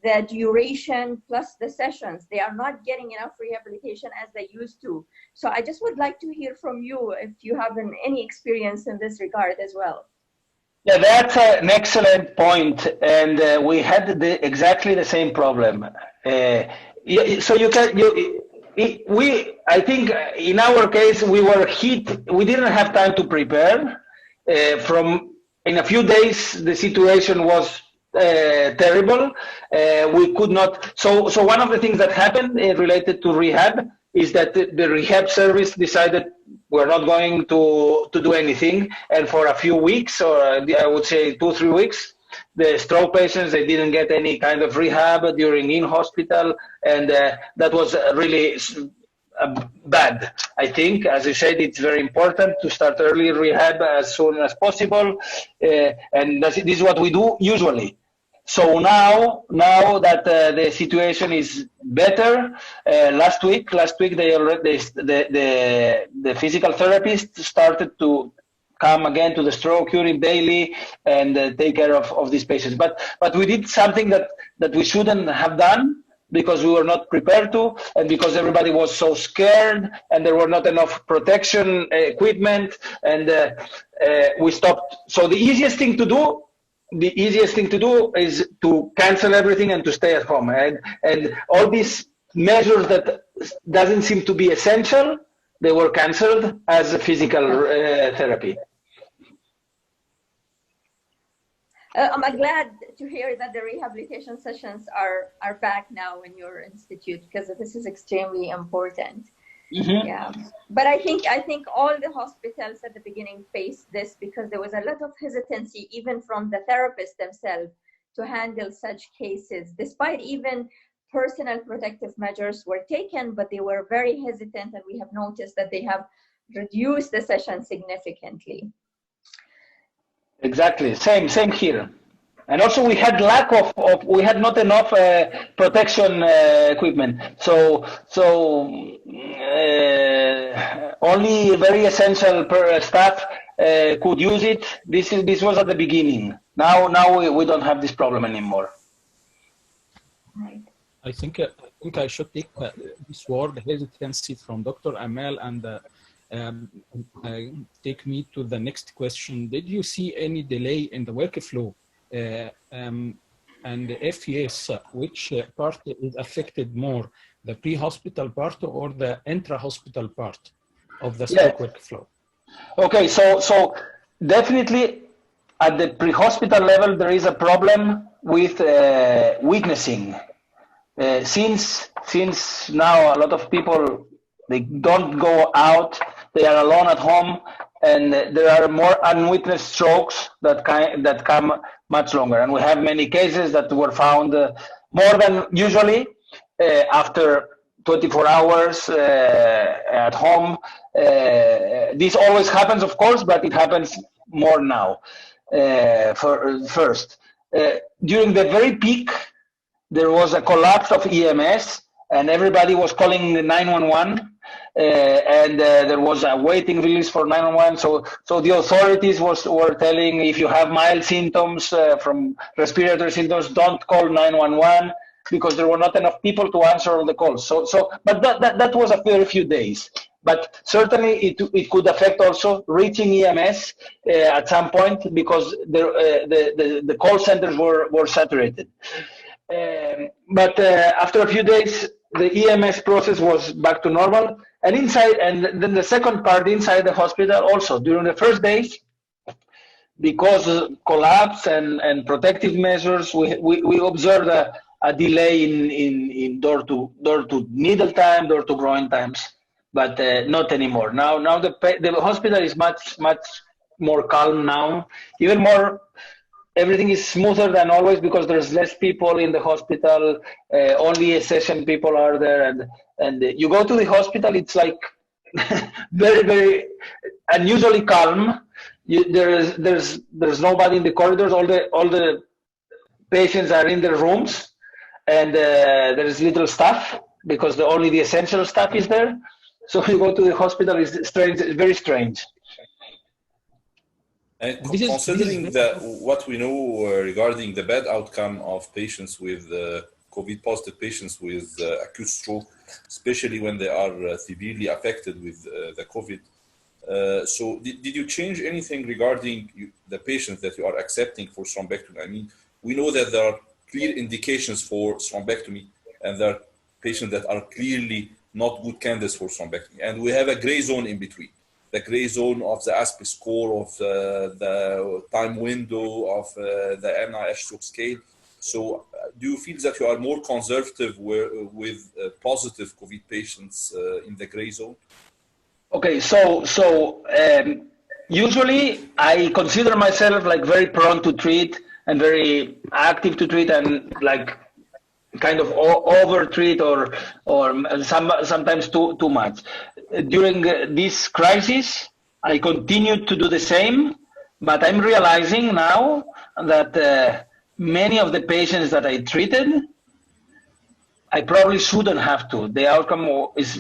the duration plus the sessions, they are not getting enough rehabilitation as they used to. So I just would like to hear from you if you have any experience in this regard as well. Yeah, that's an excellent point, and we had exactly the same problem. So I think in our case we were hit. We didn't have time to prepare. In a few days, the situation was terrible. We could not. So one of the things that happened related to rehab is that the rehab service decided we're not going to do anything, and for a few weeks, or I would say 2-3 weeks, the stroke patients, they didn't get any kind of rehab during in-hospital, and that was really bad. I think, as you said, it's very important to start early rehab as soon as possible, and this is what we do usually. So now that the situation is better, last week the physical therapist started to come again to the stroke unit daily and take care of these patients. But we did something that we shouldn't have done, because we were not prepared to, and because everybody was so scared, and there were not enough protection equipment, and we stopped. So the easiest thing to do is to cancel everything and to stay at home. And all these measures that doesn't seem to be essential, they were canceled as a physical therapy. I'm glad to hear that the rehabilitation sessions are back now in your institute, because this is extremely important. Mm-hmm. Yeah, but I think all the hospitals at the beginning faced this, because there was a lot of hesitancy even from the therapists themselves to handle such cases, despite even personal protective measures were taken, but they were very hesitant, and we have noticed that they have reduced the session significantly. Exactly, same here. And also we had lack of we had not enough protection equipment. So only very essential staff could use it. This was at the beginning. Now we don't have this problem anymore. Right. I think I should take this word hesitancy from Dr. Amal and take me to the next question. Did you see any delay in the workflow? And if yes, which part is affected more, the pre-hospital part or the intra-hospital part of the stroke workflow? Okay, so definitely at the pre-hospital level, there is a problem with witnessing. Since now a lot of people, they don't go out, they are alone at home, and there are more unwitnessed strokes that come much longer. And we have many cases that were found more than usually after 24 hours at home. This always happens, of course, but it happens more now. First, during the very peak, there was a collapse of EMS, and everybody was calling 911. And there was a waiting list for 911. So the authorities were telling, if you have mild symptoms from respiratory symptoms, don't call 911, because there were not enough people to answer all the calls. But that was a very few days. But certainly it could affect also reaching EMS at some point, because the call centers were saturated. But after a few days, the EMS process was back to normal. And then the second part, inside the hospital also, during the first days, because of collapse and protective measures, we observed a delay in door to needle time, door to groin times, but not anymore. Now the hospital is much more calm now, even more everything is smoother than always because there's less people in the hospital. Only essential people are there, and you go to the hospital, it's like very, very unusually calm. There's nobody in the corridors. All the patients are in their rooms, and there's little staff because only the essential staff is there. So you go to the hospital, it's strange, very strange. And considering what we know regarding the bad outcome of patients with COVID positive patients with acute stroke, especially when they are severely affected with the COVID. So did you change anything regarding the patients that you are accepting for thrombectomy? I mean, we know that there are clear indications for thrombectomy, and there are patients that are clearly not good candidates for thrombectomy. And we have a gray zone in between. The gray zone of the aspect score, of the time window, of the NIH stroke scale. So do you feel that you are more conservative with positive COVID patients in the gray zone? Okay, so usually I consider myself like very prone to treat and very active to treat, and like kind of over treat or sometimes too much. During this crisis, I continued to do the same, but I'm realizing now that many of the patients that I treated, I probably shouldn't have to. The outcome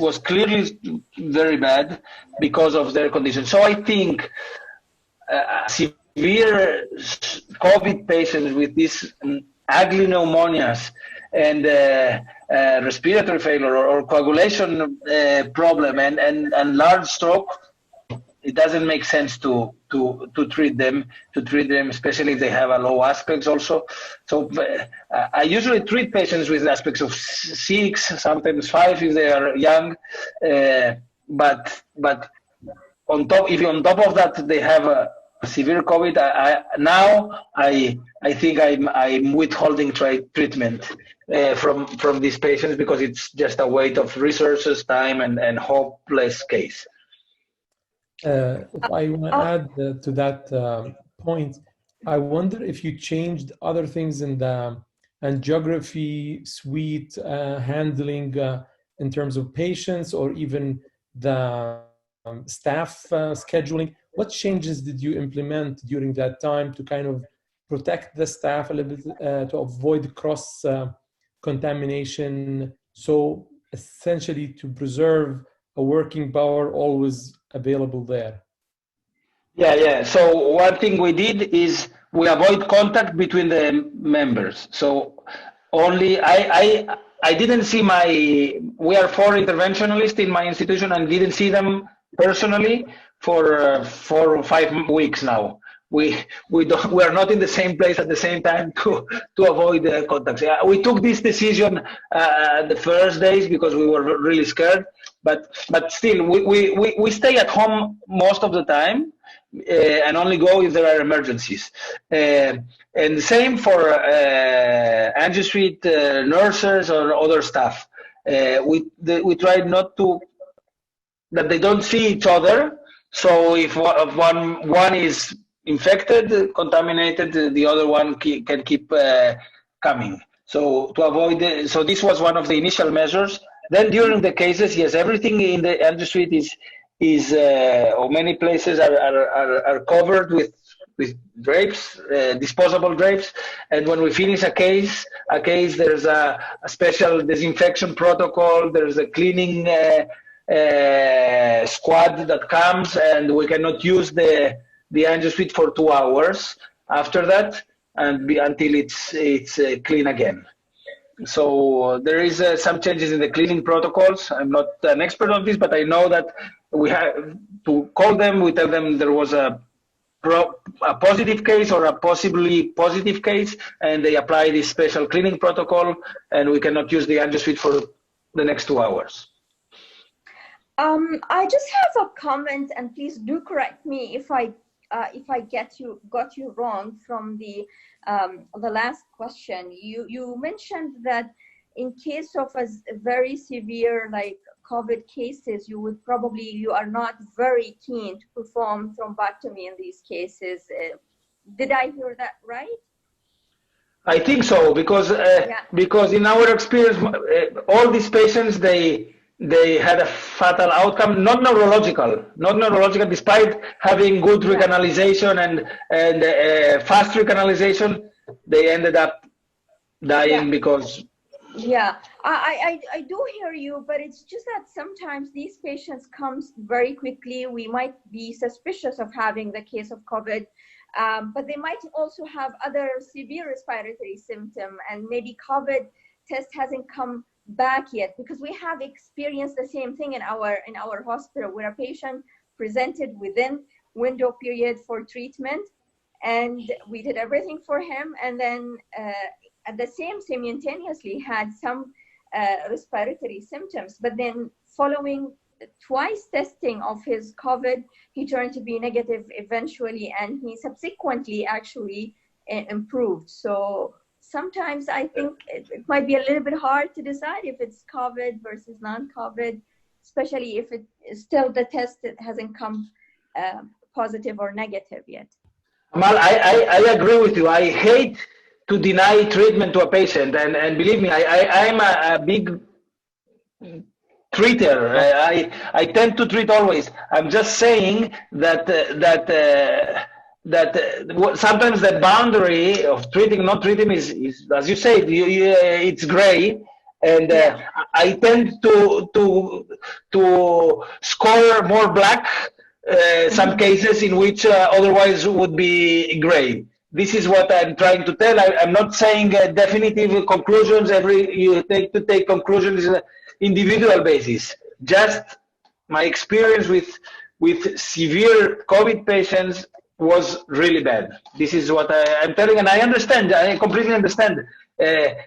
was clearly very bad because of their condition. So I think severe COVID patients with these ugly pneumonias and respiratory failure or coagulation problem and large stroke, it doesn't make sense to treat them, especially if they have a low aspects also. So I usually treat patients with aspects of 6, sometimes 5 if they are young, but if on top of that they have a severe COVID, I think I'm withholding treatment from these patients because it's just a weight of resources, time, and hopeless case. If I want to add to that point, I wonder if you changed other things in the angiography suite handling in terms of patients or even the staff scheduling. What changes did you implement during that time to kind of protect the staff a little bit to avoid cross contamination? So essentially to preserve a working power always available there. Yeah. So one thing we did is we avoid contact between the members. So only I didn't see we are 4 interventionalists in my institution and didn't see them personally for 4 or 5 weeks now. We are not in the same place at the same time to avoid the contacts. We took this decision the first days because we were really scared, but still we stay at home most of the time and only go if there are emergencies. And the same for angio suite nurses or other staff. We tried not to that they don't see each other. So if one is infected, contaminated, the other one can keep coming. So to avoid, so this was one of the initial measures. Then during the cases, yes, everything in the angio suite is or many places are covered with drapes, disposable drapes. And when we finish a case, there's a special disinfection protocol. There's a cleaning squad that comes, and we cannot use the angio suite for 2 hours after that, and until it's clean again. So there is some changes in the cleaning protocols. I'm not an expert on this, but I know that we have to call them. We tell them there was a positive case or a possibly positive case, and they apply this special cleaning protocol, and we cannot use the angio suite for the next 2 hours. I just have a comment, and please do correct me if I got you wrong from the last question. You mentioned that in case of a very severe like COVID cases, you are not very keen to perform thrombectomy in these cases. Did I hear that right? I think so, because because in our experience, all these patients they had a fatal outcome, not neurological, despite having good recanalization and fast recanalization, they ended up dying because. Yeah, I do hear you, but it's just that sometimes these patients comes very quickly. We might be suspicious of having the case of COVID, but they might also have other severe respiratory symptom, and maybe COVID test hasn't come back yet, because we have experienced the same thing in our hospital, where a patient presented within window period for treatment, and we did everything for him, and then at the simultaneously had some respiratory symptoms, but then following twice testing of his COVID, he turned to be negative eventually, and he subsequently actually improved. So sometimes I think it might be a little bit hard to decide if it's COVID versus non-COVID, especially if it is still the test that hasn't come positive or negative yet. Amal, I agree with you. I hate to deny treatment to a patient, and believe me, I'm a big treater. I tend to treat always. I'm just saying that sometimes the boundary of treating, not treating is as you say, it's gray, and I tend to score more black some cases in which otherwise would be gray. This is what I'm trying to tell. I'm not saying definitive conclusions. You take conclusions on an individual basis. Just my experience with severe COVID patients was really bad. This is what I'm telling, and I understand. I completely understand.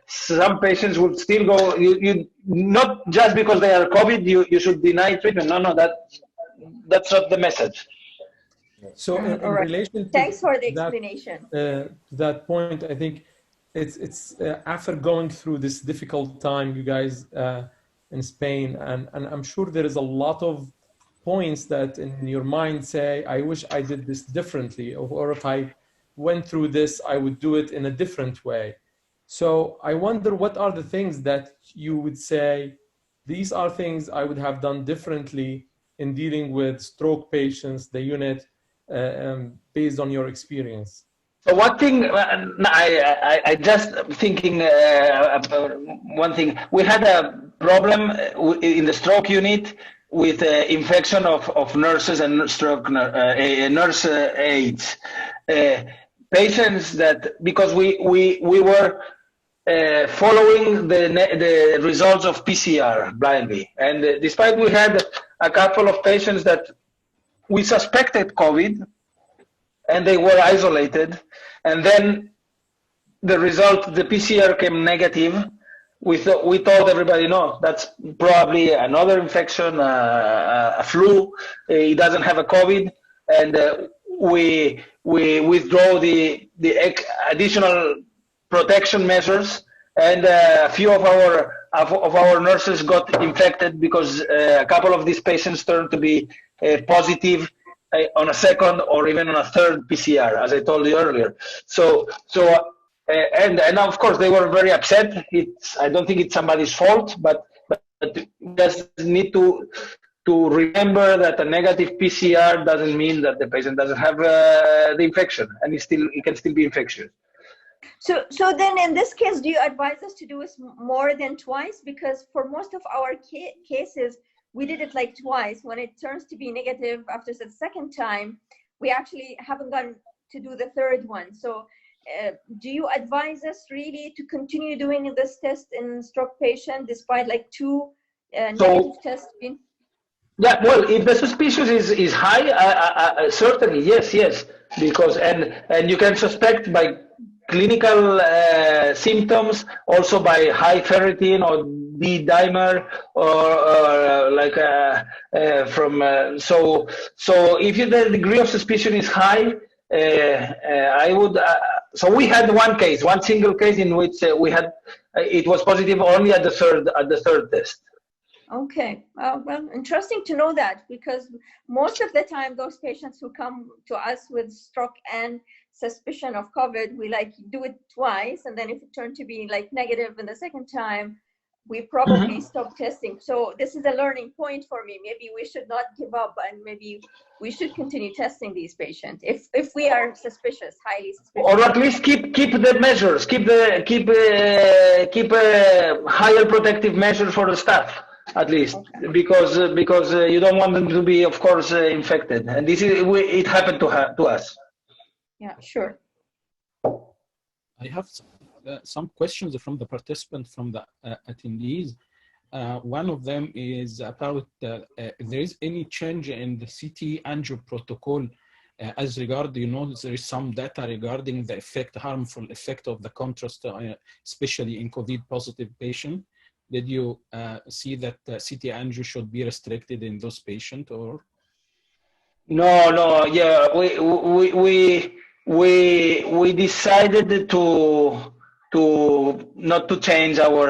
Some patients would still go. You not just because they are COVID, you should deny treatment. No, that's not the message. So in relation to thanks for the explanation. To that point, I think it's after going through this difficult time, you guys in Spain, and I'm sure there is a lot of points that in your mind say, I wish I did this differently, or if I went through this, I would do it in a different way. So I wonder, what are the things that you would say, these are things I would have done differently in dealing with stroke patients, the unit, based on your experience? So one thing, I just thinking one thing. We had a problem in the stroke unit with infection of nurses and stroke nurse aides. Patients that, because we were following the results of PCR blindly, and despite we had a couple of patients that we suspected COVID, and they were isolated, and then the result, the PCR came negative. We told everybody, no, that's probably another infection, a flu. He doesn't have a COVID, and we withdraw the additional protection measures, and a few of our nurses got infected because a couple of these patients turned to be positive on a second or even on a third PCR, as I told you earlier. And of course they were very upset. I don't think it's somebody's fault, but just need to remember that a negative PCR doesn't mean that the patient doesn't have the infection, and it can still be infectious. So then in this case, do you advise us to do this more than twice? Because for most of our cases, we did it like twice. When it turns to be negative after the second time, we actually haven't gotten to do the third one. So do you advise us really to continue doing this test in stroke patient despite like two negative tests being? Yeah, well, if the suspicion is high, certainly yes, because and you can suspect by clinical symptoms, also by high ferritin or D-dimer, or like so if the degree of suspicion is high, I would. So we had one single case in which we had it was positive only at the third test. Okay, well, interesting to know that, because most of the time those patients who come to us with stroke and suspicion of COVID, we like do it twice, and then if it turned to be like negative in the second time, we probably stop testing. So this is a learning point for me. Maybe we should not give up, and maybe we should continue testing these patients if we are suspicious, highly suspicious. Or at least keep the measures, keep higher protective measures for the staff, at least, okay. because you don't want them to be, of course, infected. And this is it happened to us. Yeah, sure. I have some questions from the participants, from the attendees. One of them is about if there is any change in the CT angio protocol as regard, there is some data regarding the harmful effect of the contrast, especially in COVID positive patient. Did you see that CT angio should be restricted in those patients, or? No, yeah, we decided to not to change our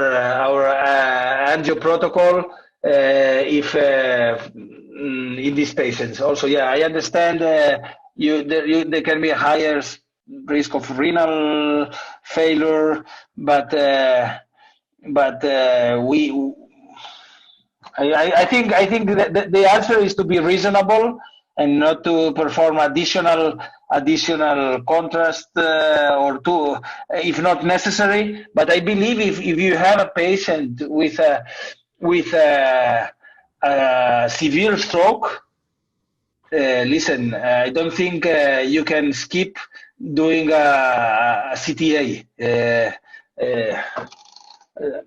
angio protocol if in these patients. Also, yeah, I understand there can be a higher risk of renal failure, but I think the answer is to be reasonable and not to perform additional contrast or two, if not necessary. But I believe if you have a patient with a severe stroke, listen, I don't think you can skip doing a CTA.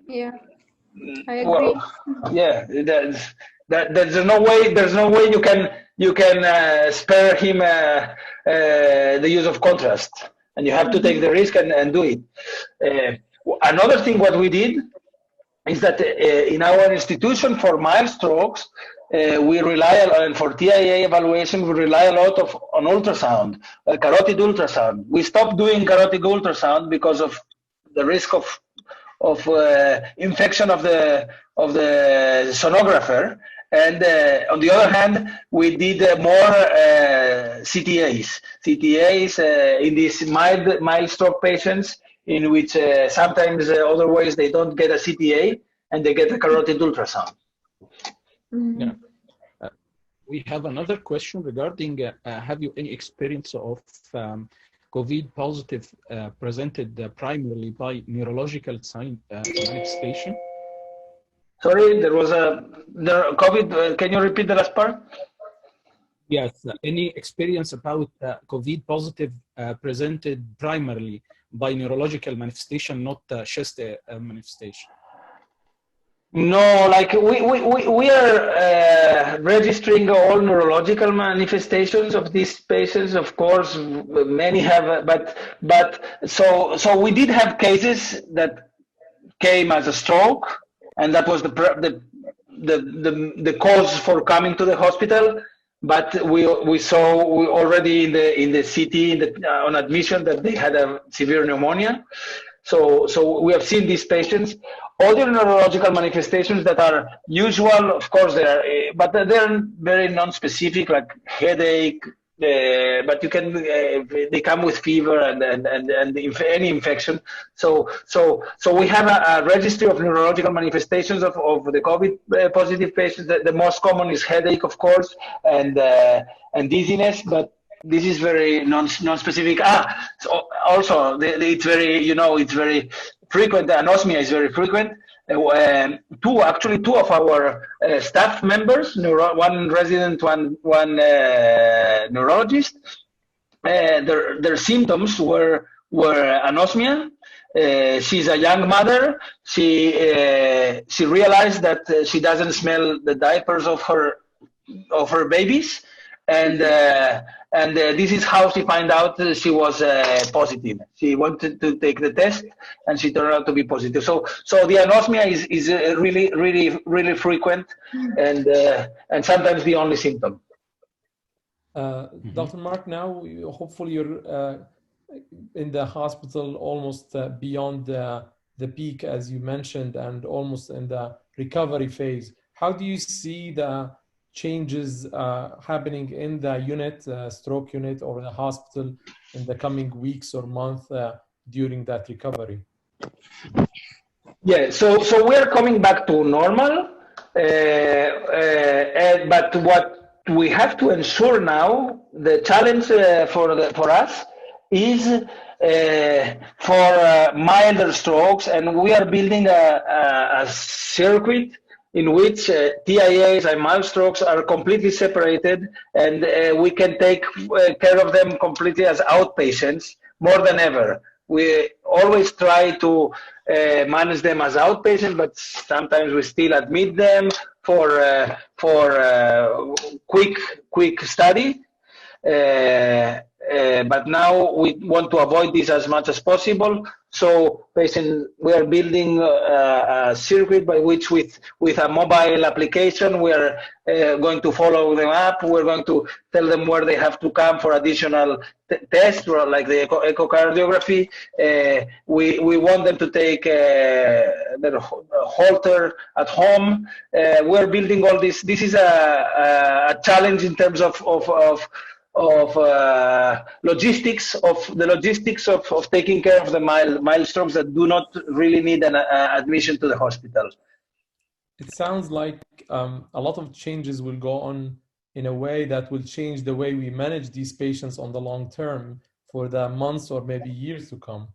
Yeah, I agree. Well, yeah, there's no way you can spare him the use of contrast, and you have to take the risk and do it. Another thing what we did is that in our institution for mild strokes, we rely on, for TIA evaluation, we rely a lot on ultrasound, carotid ultrasound. We stopped doing carotid ultrasound because of the risk of infection of the sonographer. And on the other hand, we did more CTAs in these mild stroke patients, in which sometimes otherwise they don't get a CTA and they get a carotid ultrasound. Yeah. We have another question regarding, have you any experience of COVID positive presented primarily by neurological sign manifestation? Sorry, there was the COVID. Can you repeat the last part? Yes. Any experience about COVID positive presented primarily by neurological manifestation, not chest manifestation? No, like we are registering all neurological manifestations of these patients. Of course, many have, but so we did have cases that came as a stroke, and that was the cause for coming to the hospital. But we saw already in the CT on admission that they had a severe pneumonia. So we have seen these patients. Other neurological manifestations that are usual, of course, but they're very non-specific, like headache. But you can they come with fever and any infection. So we have a registry of neurological manifestations of the COVID positive patients. The most common is headache, of course, and dizziness, but this is very non-specific. So also it's very, it's very frequent. Anosmia is very frequent. Two of our staff members, one resident, one neurologist, their symptoms were anosmia. She's a young mother. She realized that she doesn't smell the diapers of her babies, and this is how she found out she was positive. She wanted to take the test, and she turned out to be positive. So the anosmia is really frequent, and sometimes the only symptom. Dr. Marc, now hopefully you're in the hospital almost beyond the peak, as you mentioned, and almost in the recovery phase. How do you see the changes happening in the unit, stroke unit, or the hospital in the coming weeks or month during that recovery? Yeah, so we're coming back to normal, but what we have to ensure now, the challenge for us is for milder strokes, and we are building a circuit in which TIAs and mild strokes are completely separated, and we can take care of them completely as outpatients more than ever. We always try to manage them as outpatients, but sometimes we still admit them for quick study. But now we want to avoid this as much as possible. So we are building a circuit by which with a mobile application, we are going to follow them up. We're going to tell them where they have to come for additional tests, like the echocardiography. We want them to take their Holter at home. We're building all this. This is a challenge in terms of logistics of taking care of the mild strokes that do not really need an admission to the hospital. It sounds like a lot of changes will go on in a way that will change the way we manage these patients on the long term for the months or maybe years to come.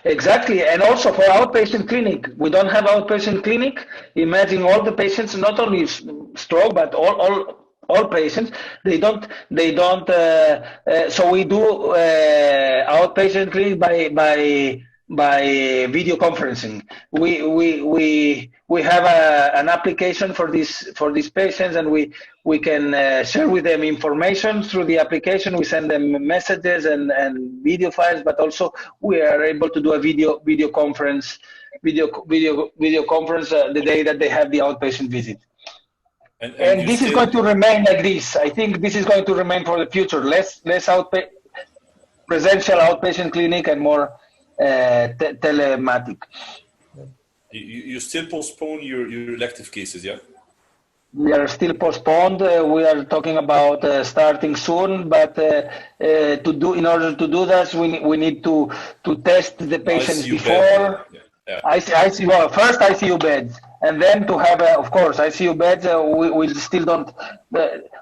Exactly, and also for outpatient clinic. We don't have outpatient clinic. Imagine all the patients, not only stroke, but all patients, they don't. So we do outpatient clinic by video conferencing. We have an application for these patients, and we can share with them information through the application. We send them messages and video files, but also we are able to do a video conference the day that they have the outpatient visit. And this is going to remain like this. I think this is going to remain for the future. Less presential outpatient clinic and more telematic. You still postpone your elective cases, yeah? We are still postponed. We are talking about starting soon, but in order to do that, we need to test the patients ICU before. Yeah. ICU, first ICU beds, and then to have, of course, ICU beds. We still don't.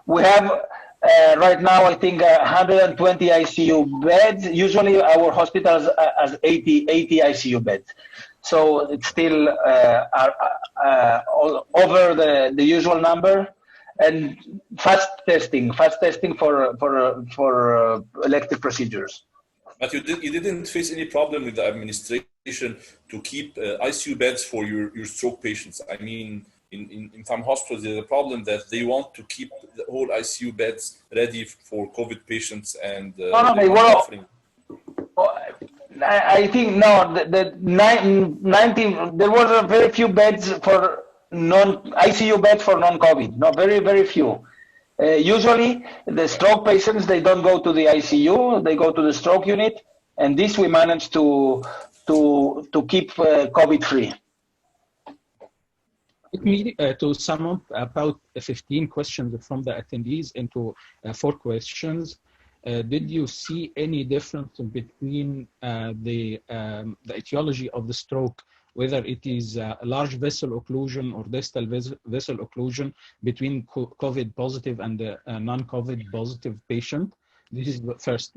We have right now, I think, 120 ICU beds. Usually, our hospitals has 80 ICU beds, so it's still over the usual number. And fast testing for elective procedures. But you didn't face any problem with the administration to keep ICU beds for your stroke patients. I mean, in some hospitals, there's a problem that they want to keep the whole ICU beds ready for COVID patients, and I think no. The 90 there was a very few beds for ICU beds for non-COVID. No, very few. Usually, the stroke patients, they don't go to the ICU; they go to the stroke unit, and this we managed to keep COVID-free. Let me to sum up about 15 questions from the attendees into 4 questions. Did you see any difference between the etiology of the stroke, whether it is a large vessel occlusion or distal vessel occlusion between COVID positive and the non-COVID positive patient? This is the first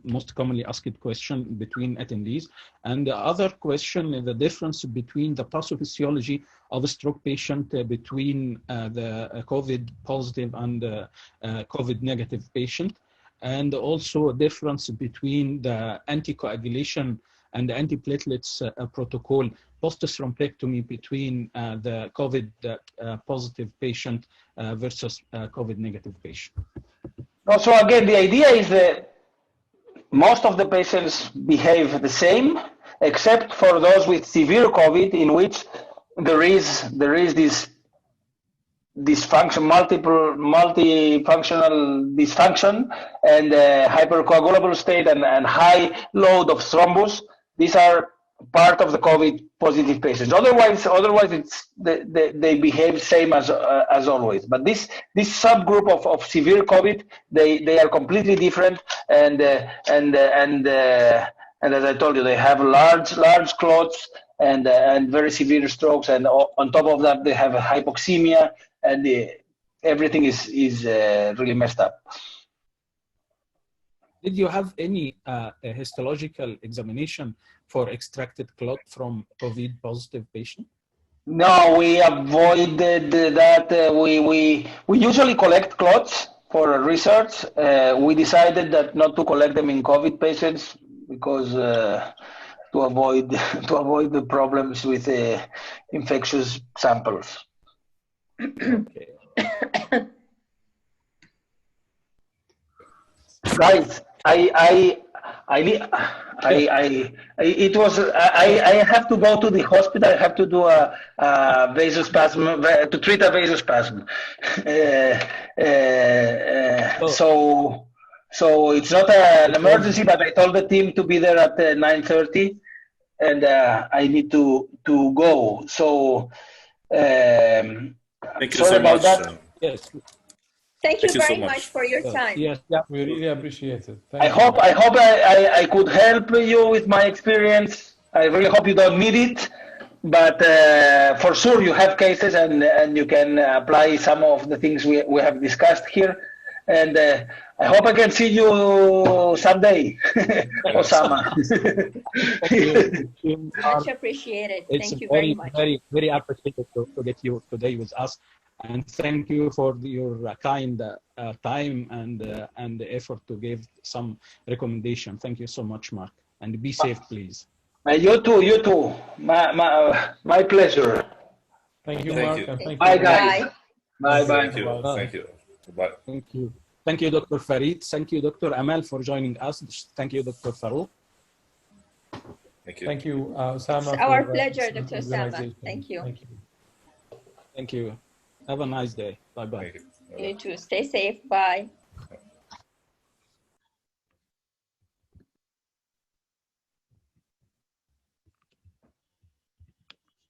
most commonly asked question between attendees. And the other question is the difference between the pathophysiology of a stroke patient between the COVID positive and the COVID negative patient, and also a difference between the anticoagulation and the antiplatelets protocol post-thrombectomy between the COVID positive patient versus COVID negative patient. So again, the idea is that most of the patients behave the same, except for those with severe COVID, in which there is this dysfunction, multifunctional dysfunction, and hypercoagulable state and high load of thrombus. These are part of the COVID positive patients. Otherwise, it's they behave same as always. But this subgroup of severe COVID, they are completely different, and as I told you, they have large clots and very severe strokes, and on top of that, they have a hypoxemia, and everything is really messed up. Did you have any histological examination for extracted clot from COVID positive patient? No, we avoided that. We usually collect clots for research. We decided that not to collect them in COVID patients because to avoid the problems with infectious samples. Okay. Guys, I have to go to the hospital. I have to do a vasospasm to treat a vasospasm. So it's not an emergency, but I told the team to be there at 9:30, and I need to go. So thank you sorry so about much. that. Yes. Thank you Thank you so very much for your time. Yes. Yeah. We really appreciate it. I hope I could help you with my experience. I really hope you don't need it, but for sure you have cases and you can apply some of the things we have discussed here. And I hope I can see you someday, Osama. Much appreciated. Thank you very much. Very appreciated to get you today with us. And thank you for your kind time and the effort to give some recommendation. Thank you so much, Mark. And be safe, please. You too. My pleasure. Thank you, Thank Mark. you. And thank Bye, you. guys. Bye. Thank you. Thank you. Bye. Thank you. Thank you, Dr. Farid. Thank you, Dr. Amal, for joining us. Thank you, Dr. Farouk. Thank you. Thank you, Osama. It's our for, pleasure, Dr. Osama. organization. Thank you. Thank you. Thank you. Have a nice day. Bye-bye. Thank you. You too. Stay safe. Bye.